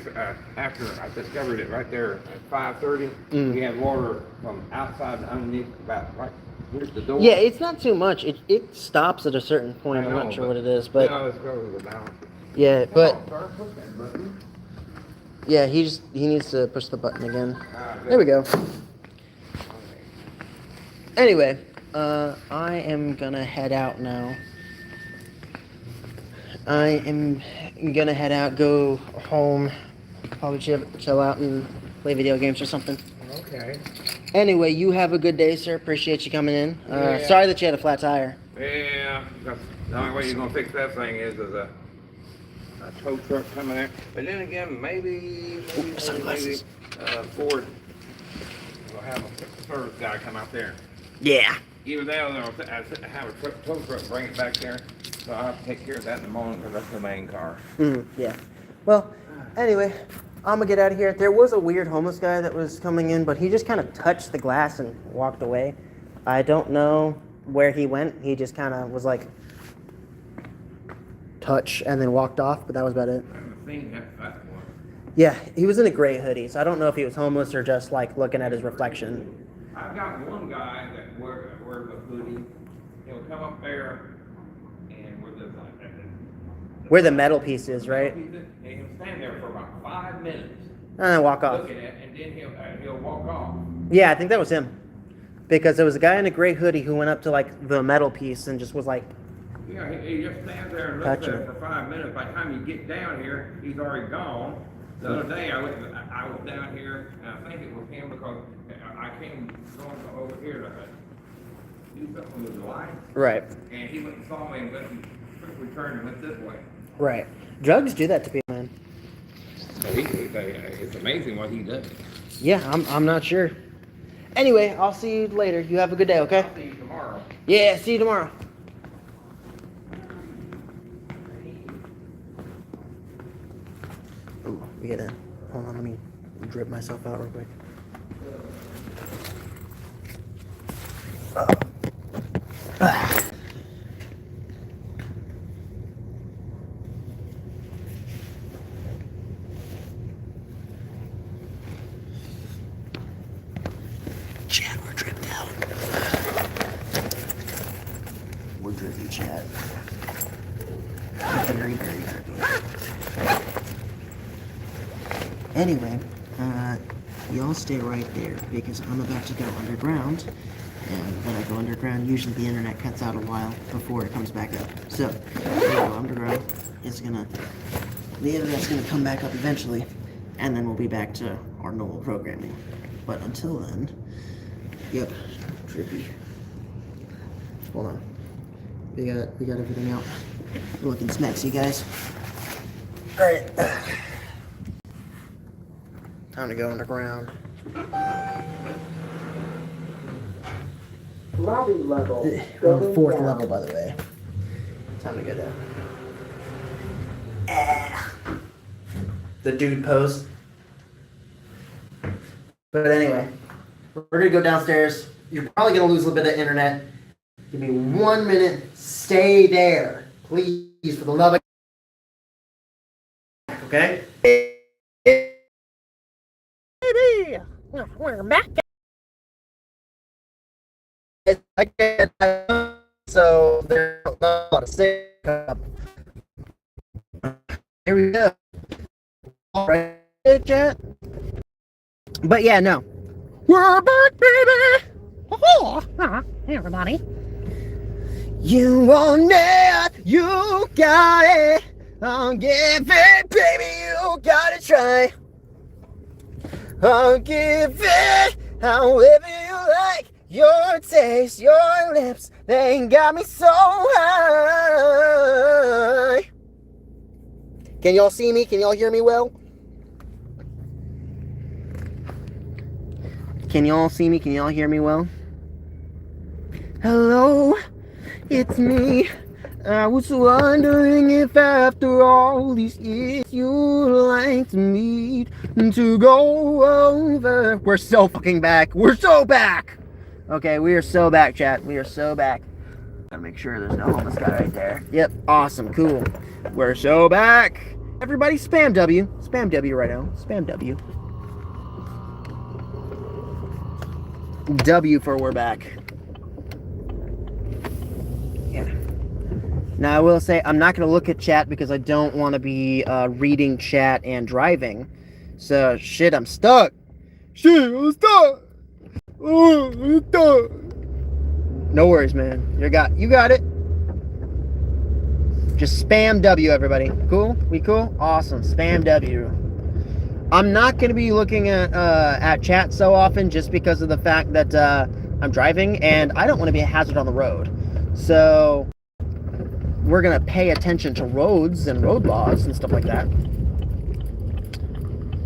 I discovered it right there at 5:30. We had water from outside and underneath about right here's the door. yeah, it's not too much. It stops at a certain point. I'm I know, not sure what it is, but let's go to the balance. yeah, but Come on, sir, push that button. yeah, he needs to push the button again. There we go. Anyway, I am gonna head out now. I am gonna head out, go home, probably chill out and play video games or something. Okay. Anyway, you have a good day, sir. Appreciate you coming in. Yeah. Sorry that you had a flat tire. Yeah, that's the only way you're gonna fix that thing is a tow truck coming there. But then again, maybe sunglasses. Ford will have a service guy come out there. Yeah. Either that or they'll have a tow truck bring it back there. So I'll have to take care of that in the morning because that's the main car. Yeah. Well, anyway, I'm gonna get out of here. There was a weird homeless guy that was coming in, but he just kind of touched the glass and walked away. I don't know where he went. He just kind of was like, touch, and then walked off, but that was about it. I haven't seen that one. Yeah, he was in a gray hoodie, so I don't know if he was homeless or just like looking at his reflection. I've got one guy that wears a hoodie. He'll come up there and with this Where the metal piece is, right? and he'll stand there for about 5 minutes And then walk off. looking at it, and then he'll walk off. Yeah, I think that was him. Because there was a guy in a gray hoodie who went up to like the metal piece and just was like, Yeah, he just stands there and looks at it for 5 minutes. By the time you get down here, he's already gone. The other day I was down here, and I think it was him because I came going over here to do something with the light, right, and he went and saw me and went and quickly turned and went this way. right. Drugs do that to people, man. So it's amazing what he does. Yeah, I'm not sure. Anyway, I'll see you later. You have a good day, okay? I'll see you tomorrow. Yeah, see you tomorrow. Ooh, we gotta, hold on, let me drip myself out real quick. little drippy, chat. Very, very drippy. Anyway, y'all stay right there because I'm about to go underground. And when I go underground, usually the internet cuts out a while before it comes back up. So, when I go underground, the internet's gonna come back up eventually, and then we'll be back to our normal programming. But until then, yep, drippy. Hold on. We got everything out. We're looking smexy, guys. Alright. Time to go underground. Lobby level. We're on the 4th level, by the way. Time to go down. The dude pose. But anyway, we're gonna go downstairs. You're probably gonna lose a little bit of internet. Give me 1 minute. Stay there, please, for the love of. Okay. Baby, we're back. I can't. So there's not a lot of say. Here we go. All right, chat. But yeah, no. We're back, baby. Oh, hey everybody. You want it, you got it. I'll give it, baby, you gotta try. I'll give it however you like. Your taste, your lips, they got me so high. Can y'all see me? Can y'all hear me well? Can y'all see me? Can y'all hear me well? Hello, it's me. I was wondering if after all these years you'd like to meet and to go over. We're so fucking back. We're so back. Okay, we are so back, chat. We are so back. Gotta make sure there's no homeless guy right there. Yep, awesome, cool. We're so back. Everybody spam W. Spam W right now. Spam W. W for we're back. Yeah. Now I will say I'm not going to look at chat because I don't want to be reading chat and driving. So shit, I'm stuck. Shit, I'm stuck. Oh, I'm stuck. No worries, man. You got it. Just spam W, everybody. Cool? We cool? Awesome. Spam W. I'm not going to be looking at chat so often just because of the fact that I'm driving and I don't want to be a hazard on the road. So we're going to pay attention to roads and road laws and stuff like that.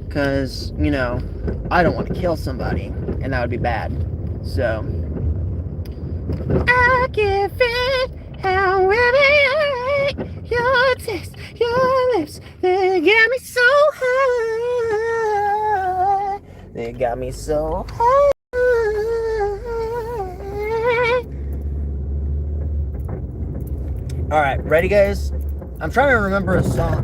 Because, you know, I don't want to kill somebody and that would be bad. So I give it however you like. Your taste, your lips, they got me so high. They got me so high. Alright, ready guys? I'm trying to remember a song.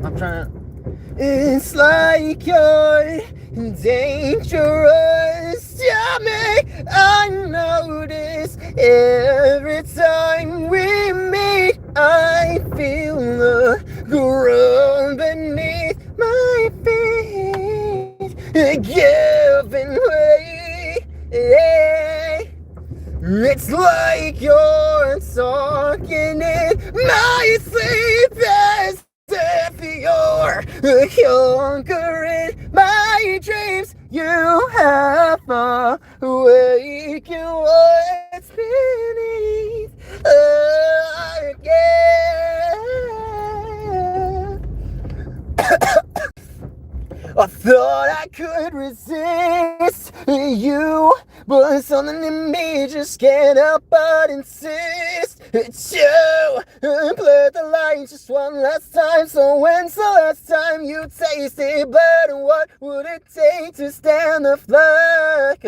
It's like you're dangerous to me. I notice every time we meet, I feel the ground beneath my feet giving way. It's like you're talking in my sleep as if you're conquering my dreams. You have awakened what's beneath again. I thought I could resist you, but something in me just can't help but insist. It's you. Play the line just one last time. So when's the last time you tasted blood? And what would it take to stand the flight?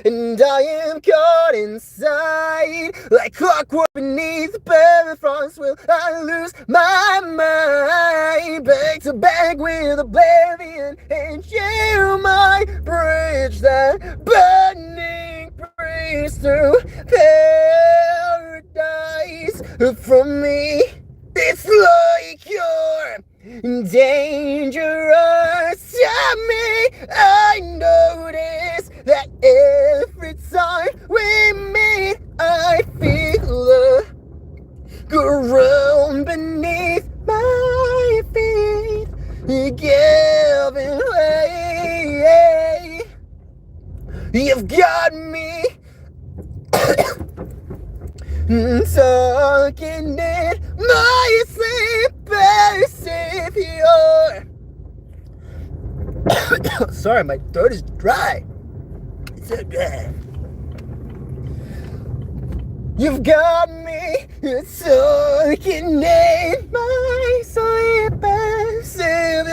And I am caught inside like clockwork beneath the permafrost. Will I lose my mind? Back to back with oblivion, and you my bridge that burning breeze through paradise. from me. It's like you're dangerous to me. I notice that every time we meet, I feel the ground beneath my feet giving way. You've got me talking in my sleep as if you're sorry, my throat is dry. It's so dry. You've got me talking in my sleep as if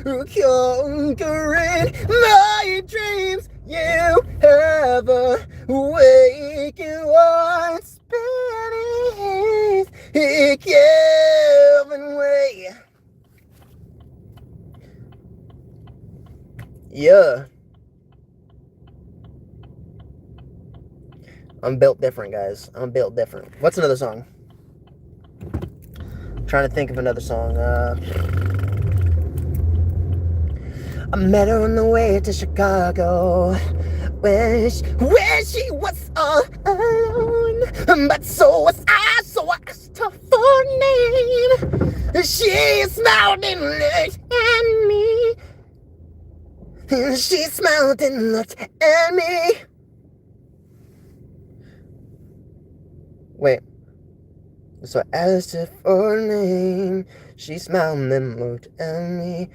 you're conquering my dreams. You have a waking one spinning giving way. Yeah. I'm built different, guys. I'm built different. What's another song? I'm trying to think of another song. I met her on the way to Chicago when she was all alone. But so was I, so I asked her for a name. She smiled and looked at me. She smiled and looked at me. Wait. So I asked her for a name. She smiled and looked at me.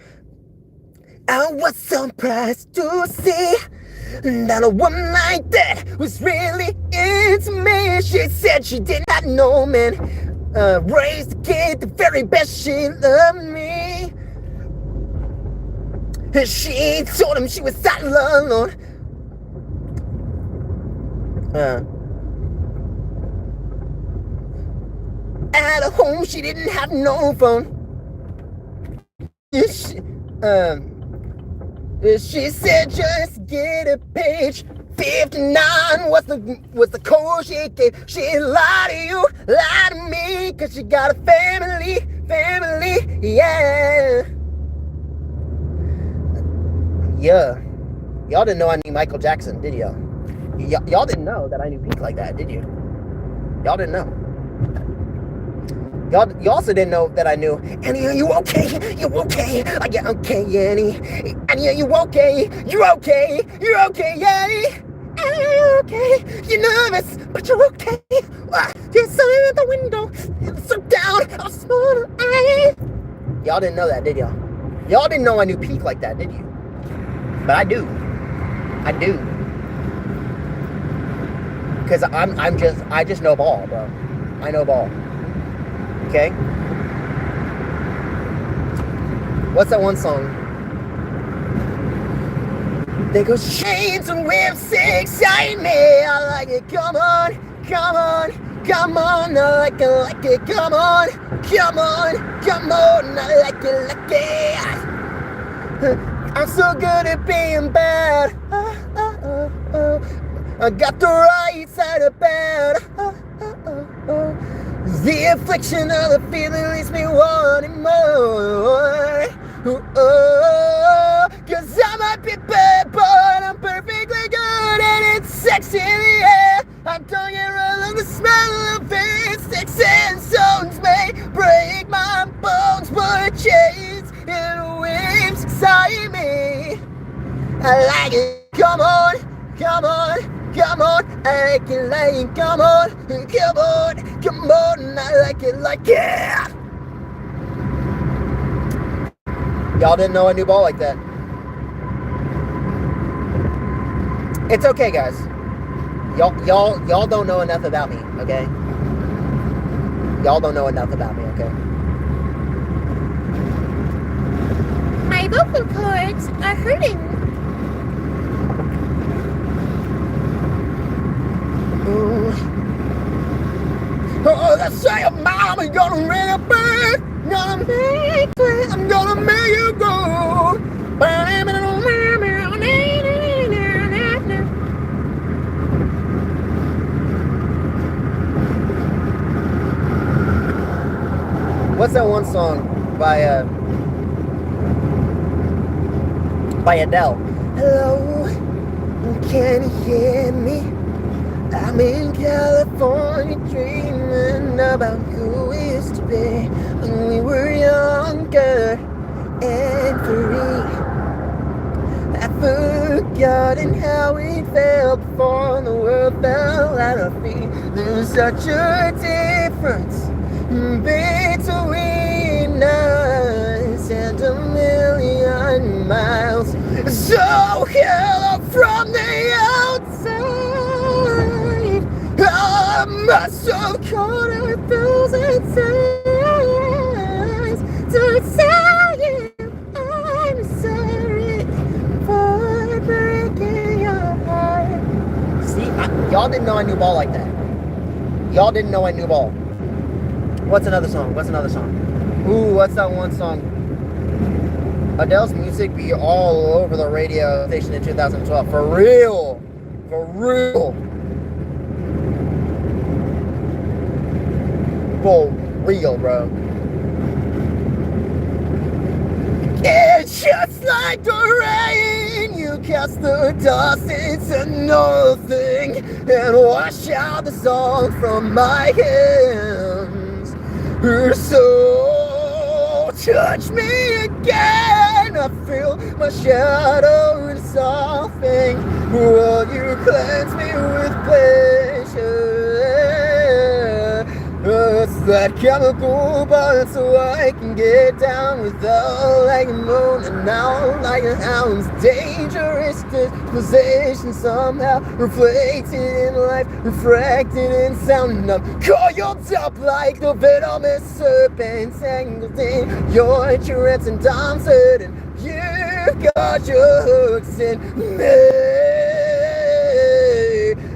I was surprised to see that a woman like that was really into me. She said she did not know men raised a kid the very best. She loved me. And she told him she was all alone. At home, she didn't have no phone. She said just get a page. 59 was the code she gave. She lied to you, lied to me, 'cause she got a family, yeah. Yeah. Y'all didn't know I knew Michael Jackson, did y'all? Y'all didn't know that I knew Pink like that, did you? Y'all didn't know. You also didn't know that I knew, Annie, are you okay? You okay? Yeah, okay, Annie. Annie, are you okay? You're okay. You're okay, Annie. Annie, you're okay. You're nervous, but you're okay. You're sitting at the window. So down, I'm small. Y'all didn't know that, did y'all? Y'all didn't know I knew Pink like that, did you? But I do. I do. Because I just know ball, bro. I know ball. Okay? What's that one song? There goes chains and whips excite me. I like it. Come on, come on, come on. I like it. Come on, come on, come on. I like it. I'm so good at being bad. I got the right side of bad. The affliction of the feeling leaves me wanting more. 'Cause I might be bad, but I'm perfectly good, and it's sexy in the air. I don't get rid of the smell of it. Sticks and stones may break my bones, but chains and whips excite me. I like it. Come on, come on. Come on, I like it, come on, come on, come on, I like it, Y'all didn't know I knew ball like that. It's okay, guys. Y'all don't know enough about me, okay? Y'all don't know enough about me, okay? My vocal cords are hurting. Oh, that's say, Mama, you're gonna ring a bell, gonna make it, I'm gonna make you go. What's that one song by Adele? Hello, can you hear me? I'm in California dreaming about who we used to be when we were younger and free. I've forgotten how it felt before the world fell at our feet. There's such a difference between us and a million miles. So hello from the outside. I must have caught a thousand times to tell you I'm sorry for breaking your heart. See, y'all didn't know I knew ball like that. Y'all didn't know I knew ball. What's another song? Ooh, what's that one song? Adele's music be all over the radio station in 2012. For real. For real. For real, bro. It's just like the rain. You cast the dust into nothing and wash out the song from my hands. So touch me again. I feel my shadow dissolving. Will you cleanse me with pleasure? It's that chemical bond so I can get down without like a moon and out like a hound's dangerous disposition somehow reflected in life, refracted in sound. I'm coiled up like the venomous serpent tangled in your trance, and I'm certain you've got your hooks in me.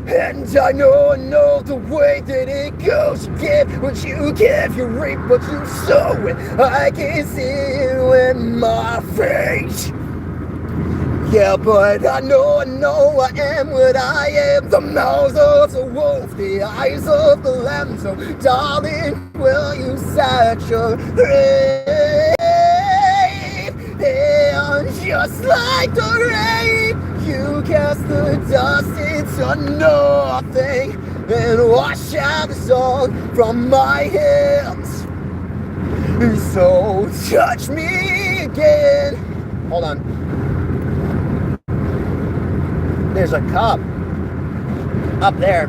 And I know the way that it goes. You give what you give, you reap what you sow, and I can see you in my face. Yeah, but I know I am what I am. The mouth of the wolf, the eyes of the lamb. So darling, will you saturate? And just like the rain, you cast the dust into nothing and wash out the song from my hands. So touch me again. Hold on. There's a cop up there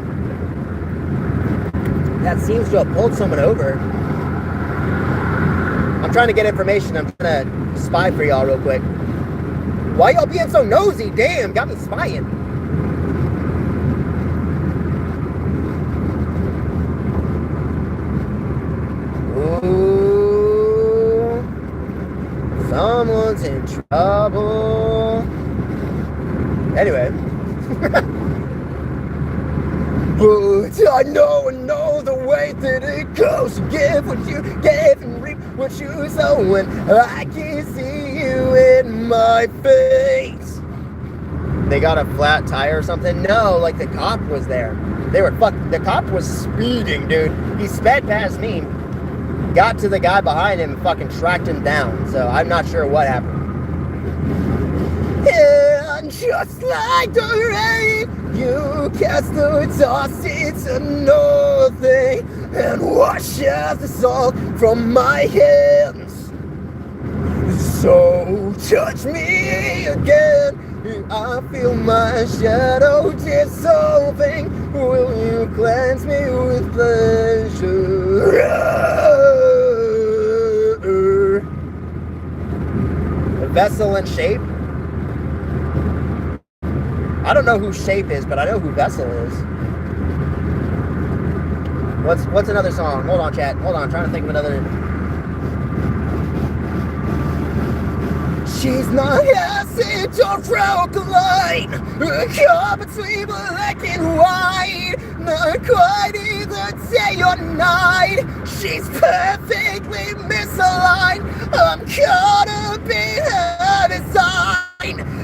that seems to have pulled someone over. I'm trying to get information. I'm trying to spy for y'all real quick. Why y'all being so nosy? Damn, got me spying. Ooh, someone's in trouble. Anyway. But I know the way that it goes. You give what you gave and reap what you sow, and I can see you in my face. They got a flat tire or something? No, like the cop was there. The cop was speeding, dude. He sped past me, got to the guy behind him, and fucking tracked him down. So I'm not sure what happened. And just like the rain, you cast the dust into nothing and wash out the salt from my hands. So touch me again. I feel my shadow dissolving. Will you cleanse me with pleasure? A vessel in shape? I don't know who Shape is, but I know who Vessel is. What's another song? Hold on, chat. Hold on, I'm trying to think of another. She's not acid or alkaline, caught between black and white, not quite either day or night. She's perfectly misaligned. I'm caught up in her design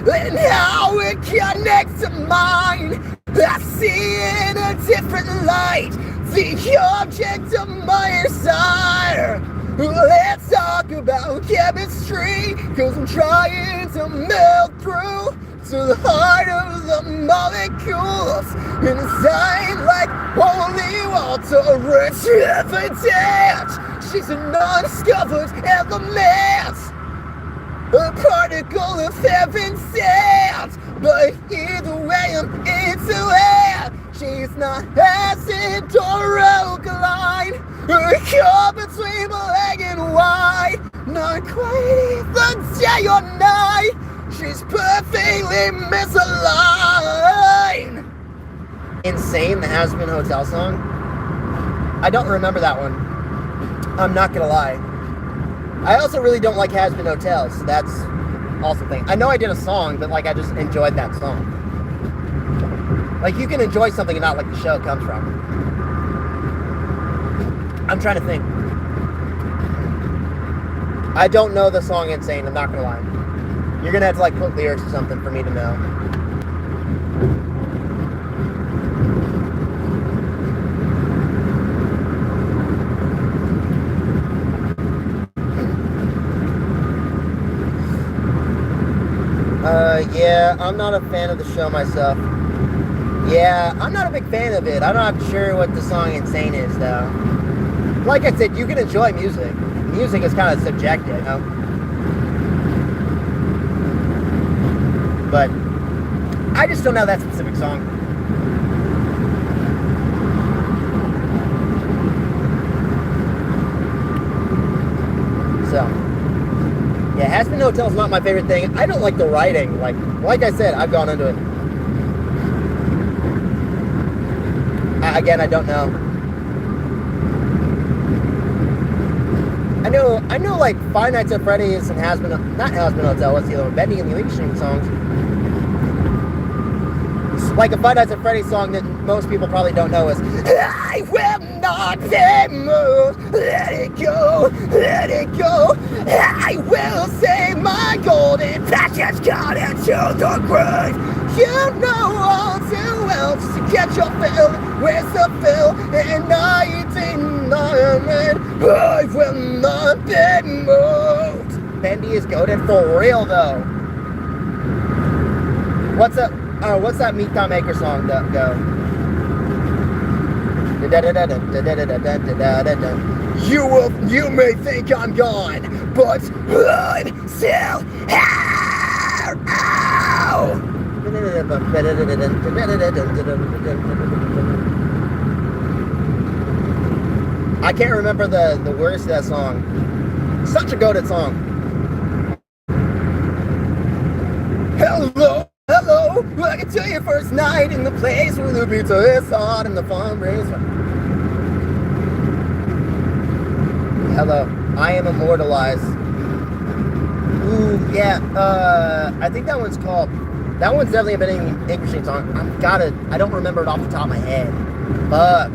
and how it connects to mine. I see in a different light the object of my desire. Let's talk about chemistry, cause I'm trying to melt through to the heart of the molecules inside like holy water. It's evident she's an undiscovered element, a particle of heaven sent. But either way I'm into it. She's not acid or alkaline, a car between black and white, not quite either day or night. She's perfectly misaligned. Insane, the Has Been Hotel song. I don't remember that one. I'm not gonna lie. I also really don't like Has Been Hotel, so that's also a thing. I know I did a song, but like I just enjoyed that song. Like you can enjoy something and not like the show it comes from. I'm trying to think. I don't know the song Insane, I'm not gonna lie. You're gonna have to like put lyrics or something for me to know. Yeah, I'm not a fan of the show myself. Yeah, I'm not a big fan of it. I'm not sure what the song Insane is, though. Like I said, you can enjoy music. Music is kind of subjective, you know? But I just don't know that specific song. So, yeah, Has Been Hotel is not my favorite thing. I don't like the writing. Like I said, I've gone into it. Again, I don't know. I know like Five Nights at Freddy's and not Has Been Hotel, what's the other one? Bendy and the Link Machine songs. Like a Five Nights at Freddy's song that most people probably don't know is I will not be moved, let it go, let it go. I will save my golden patches got into the grave. You know all too well just to get your fill. Where's the fill? And I will not be moved. Bendy is goated for real though. What's that Meat Tom Maker song go? You may think I'm gone, but I'm still here. Ow! I can't remember the words to that song. Such a goated song. Hello, welcome to your first night in the place where the pizza is hot and the fundraiser. Hello, I am immortalized. Ooh, yeah, I think that one's definitely a Benny Machine song. I don't remember it off the top of my head. Fuck.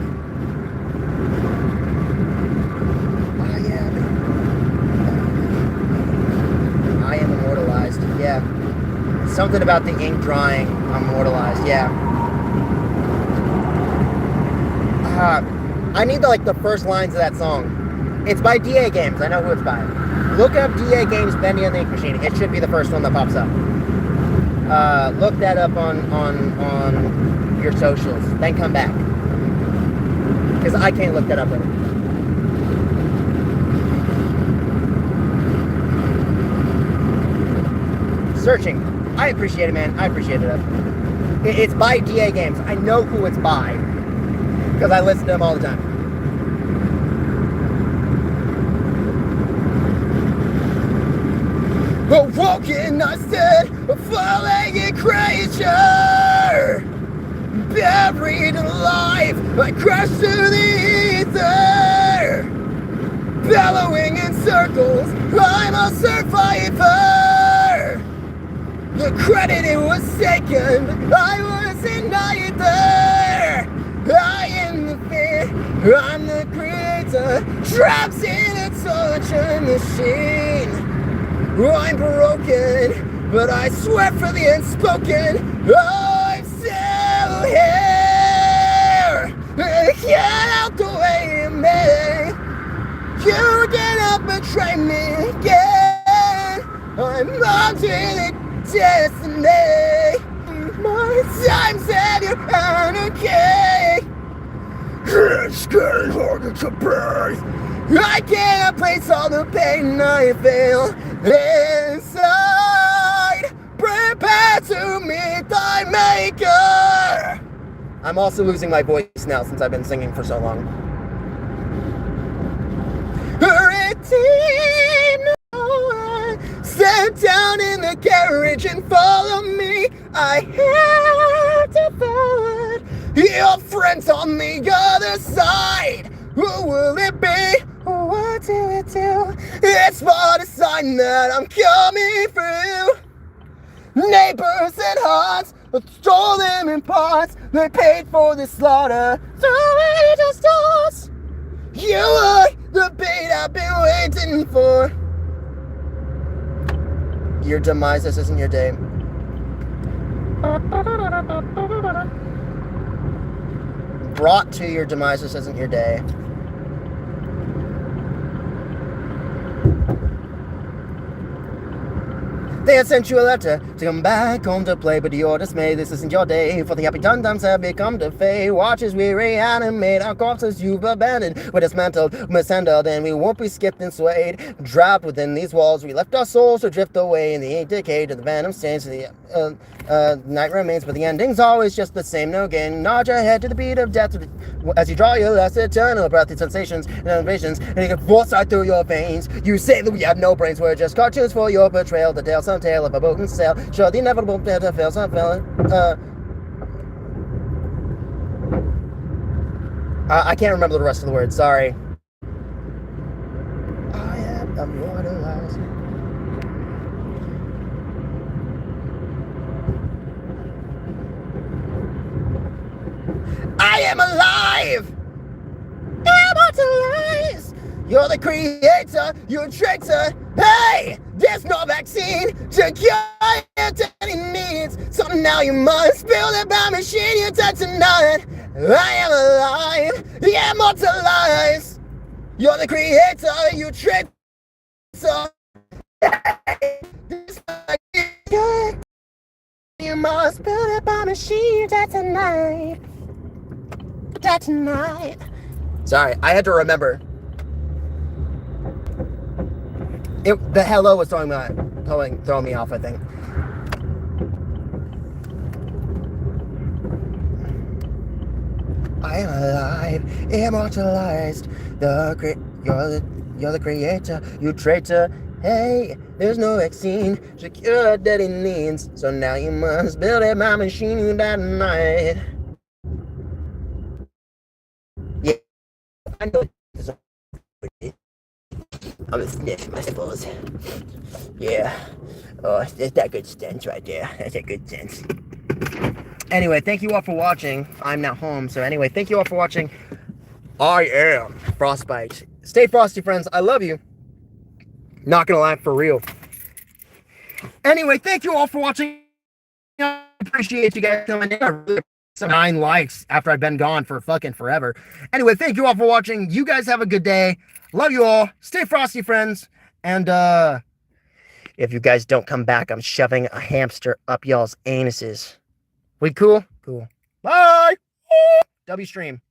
I am immortalized, yeah. Something about the ink drying, I'm immortalized, yeah. I need the first lines of that song. It's by DA Games, I know who it's by. Look up DA Games Bendy and the Ink Machine. It should be the first one that pops up. Look that up on your socials, then come back. Because I can't look that up right now. Searching. I appreciate it, man. I appreciate it. It's by DA Games. I know who it's by. Because I listen to them all the time. Awoken, I said, a falling creature. Buried alive, I crashed through the ether. Bellowing in circles, I'm a survivor. The credit it was taken, I wasn't either. I am the fear, I'm the creator, trapped in a torture machine. I'm broken, but I swear for the unspoken, I'm still here. Get out the way of me. You cannot betray me again. I'm on to the destiny. My time said you're okay. It's getting harder to breathe. I cannot place all the pain I feel inside. Prepare to meet thy maker. I'm also losing my voice now since I've been singing for so long. Sit down in the carriage and follow me. I have to forward. Your friends on the other side. Who will it be? What do it do? It's for the sign that I'm coming through. Neighbors and hearts stole them in parts. They paid for the slaughter. So it just starts. You are the bait I've been waiting for. Your demise, this isn't your day. Brought to your demise, this isn't your day. They had sent you a letter to come back home to play, but to your dismay, this isn't your day. For the happy dum-dums have become to fade. Watch as we reanimate our corpses you've abandoned. We're dismantled, mishandled, and we won't be skipped and swayed. Trapped within these walls, we left our souls to drift away in the decade of the venom stains. The night remains, but the ending's always just the same. No gain. Nod your head to the beat of death as you draw your last eternal breath. These sensations and innovations, and you can force right through your veins. You say that we have no brains, we're just cartoons for your portrayal. The tale, some tale of a boat and sail. Sure, the inevitable to fail, some fail. I can't remember the rest of the words. Sorry. I am immortalized. I am alive! Immortalized! You're the creator, you're a traitor. Hey! There's no vaccine to cure your any needs. So now you must build a bomb machine you dead tonight. I am alive, immortalized. You're the creator, you traitor. You must build a bomb machine you dead tonight. Dead tonight. Sorry, I had to remember. The hello was throwing me off, I think. I am alive, immortalized. You're the creator, you traitor. Hey, there's no vaccine to cure dead in needs. So now you must build a bomb machine you that night. Yeah, I know it's I'm a sniff, I suppose. Yeah. Oh, it's that good stench right there. That's a good sense. Anyway, thank you all for watching. I'm now home, so anyway, thank you all for watching. I am Frostbyte. Stay frosty, friends. I love you. Not gonna lie, for real. Anyway, thank you all for watching. I appreciate you guys coming in. I really some 9 likes after I've been gone for fucking forever. Anyway, thank you all for watching. You guys have a good day. Love you all. Stay frosty, friends. And if you guys don't come back, I'm shoving a hamster up y'all's anuses. We cool? Cool. Bye. W stream.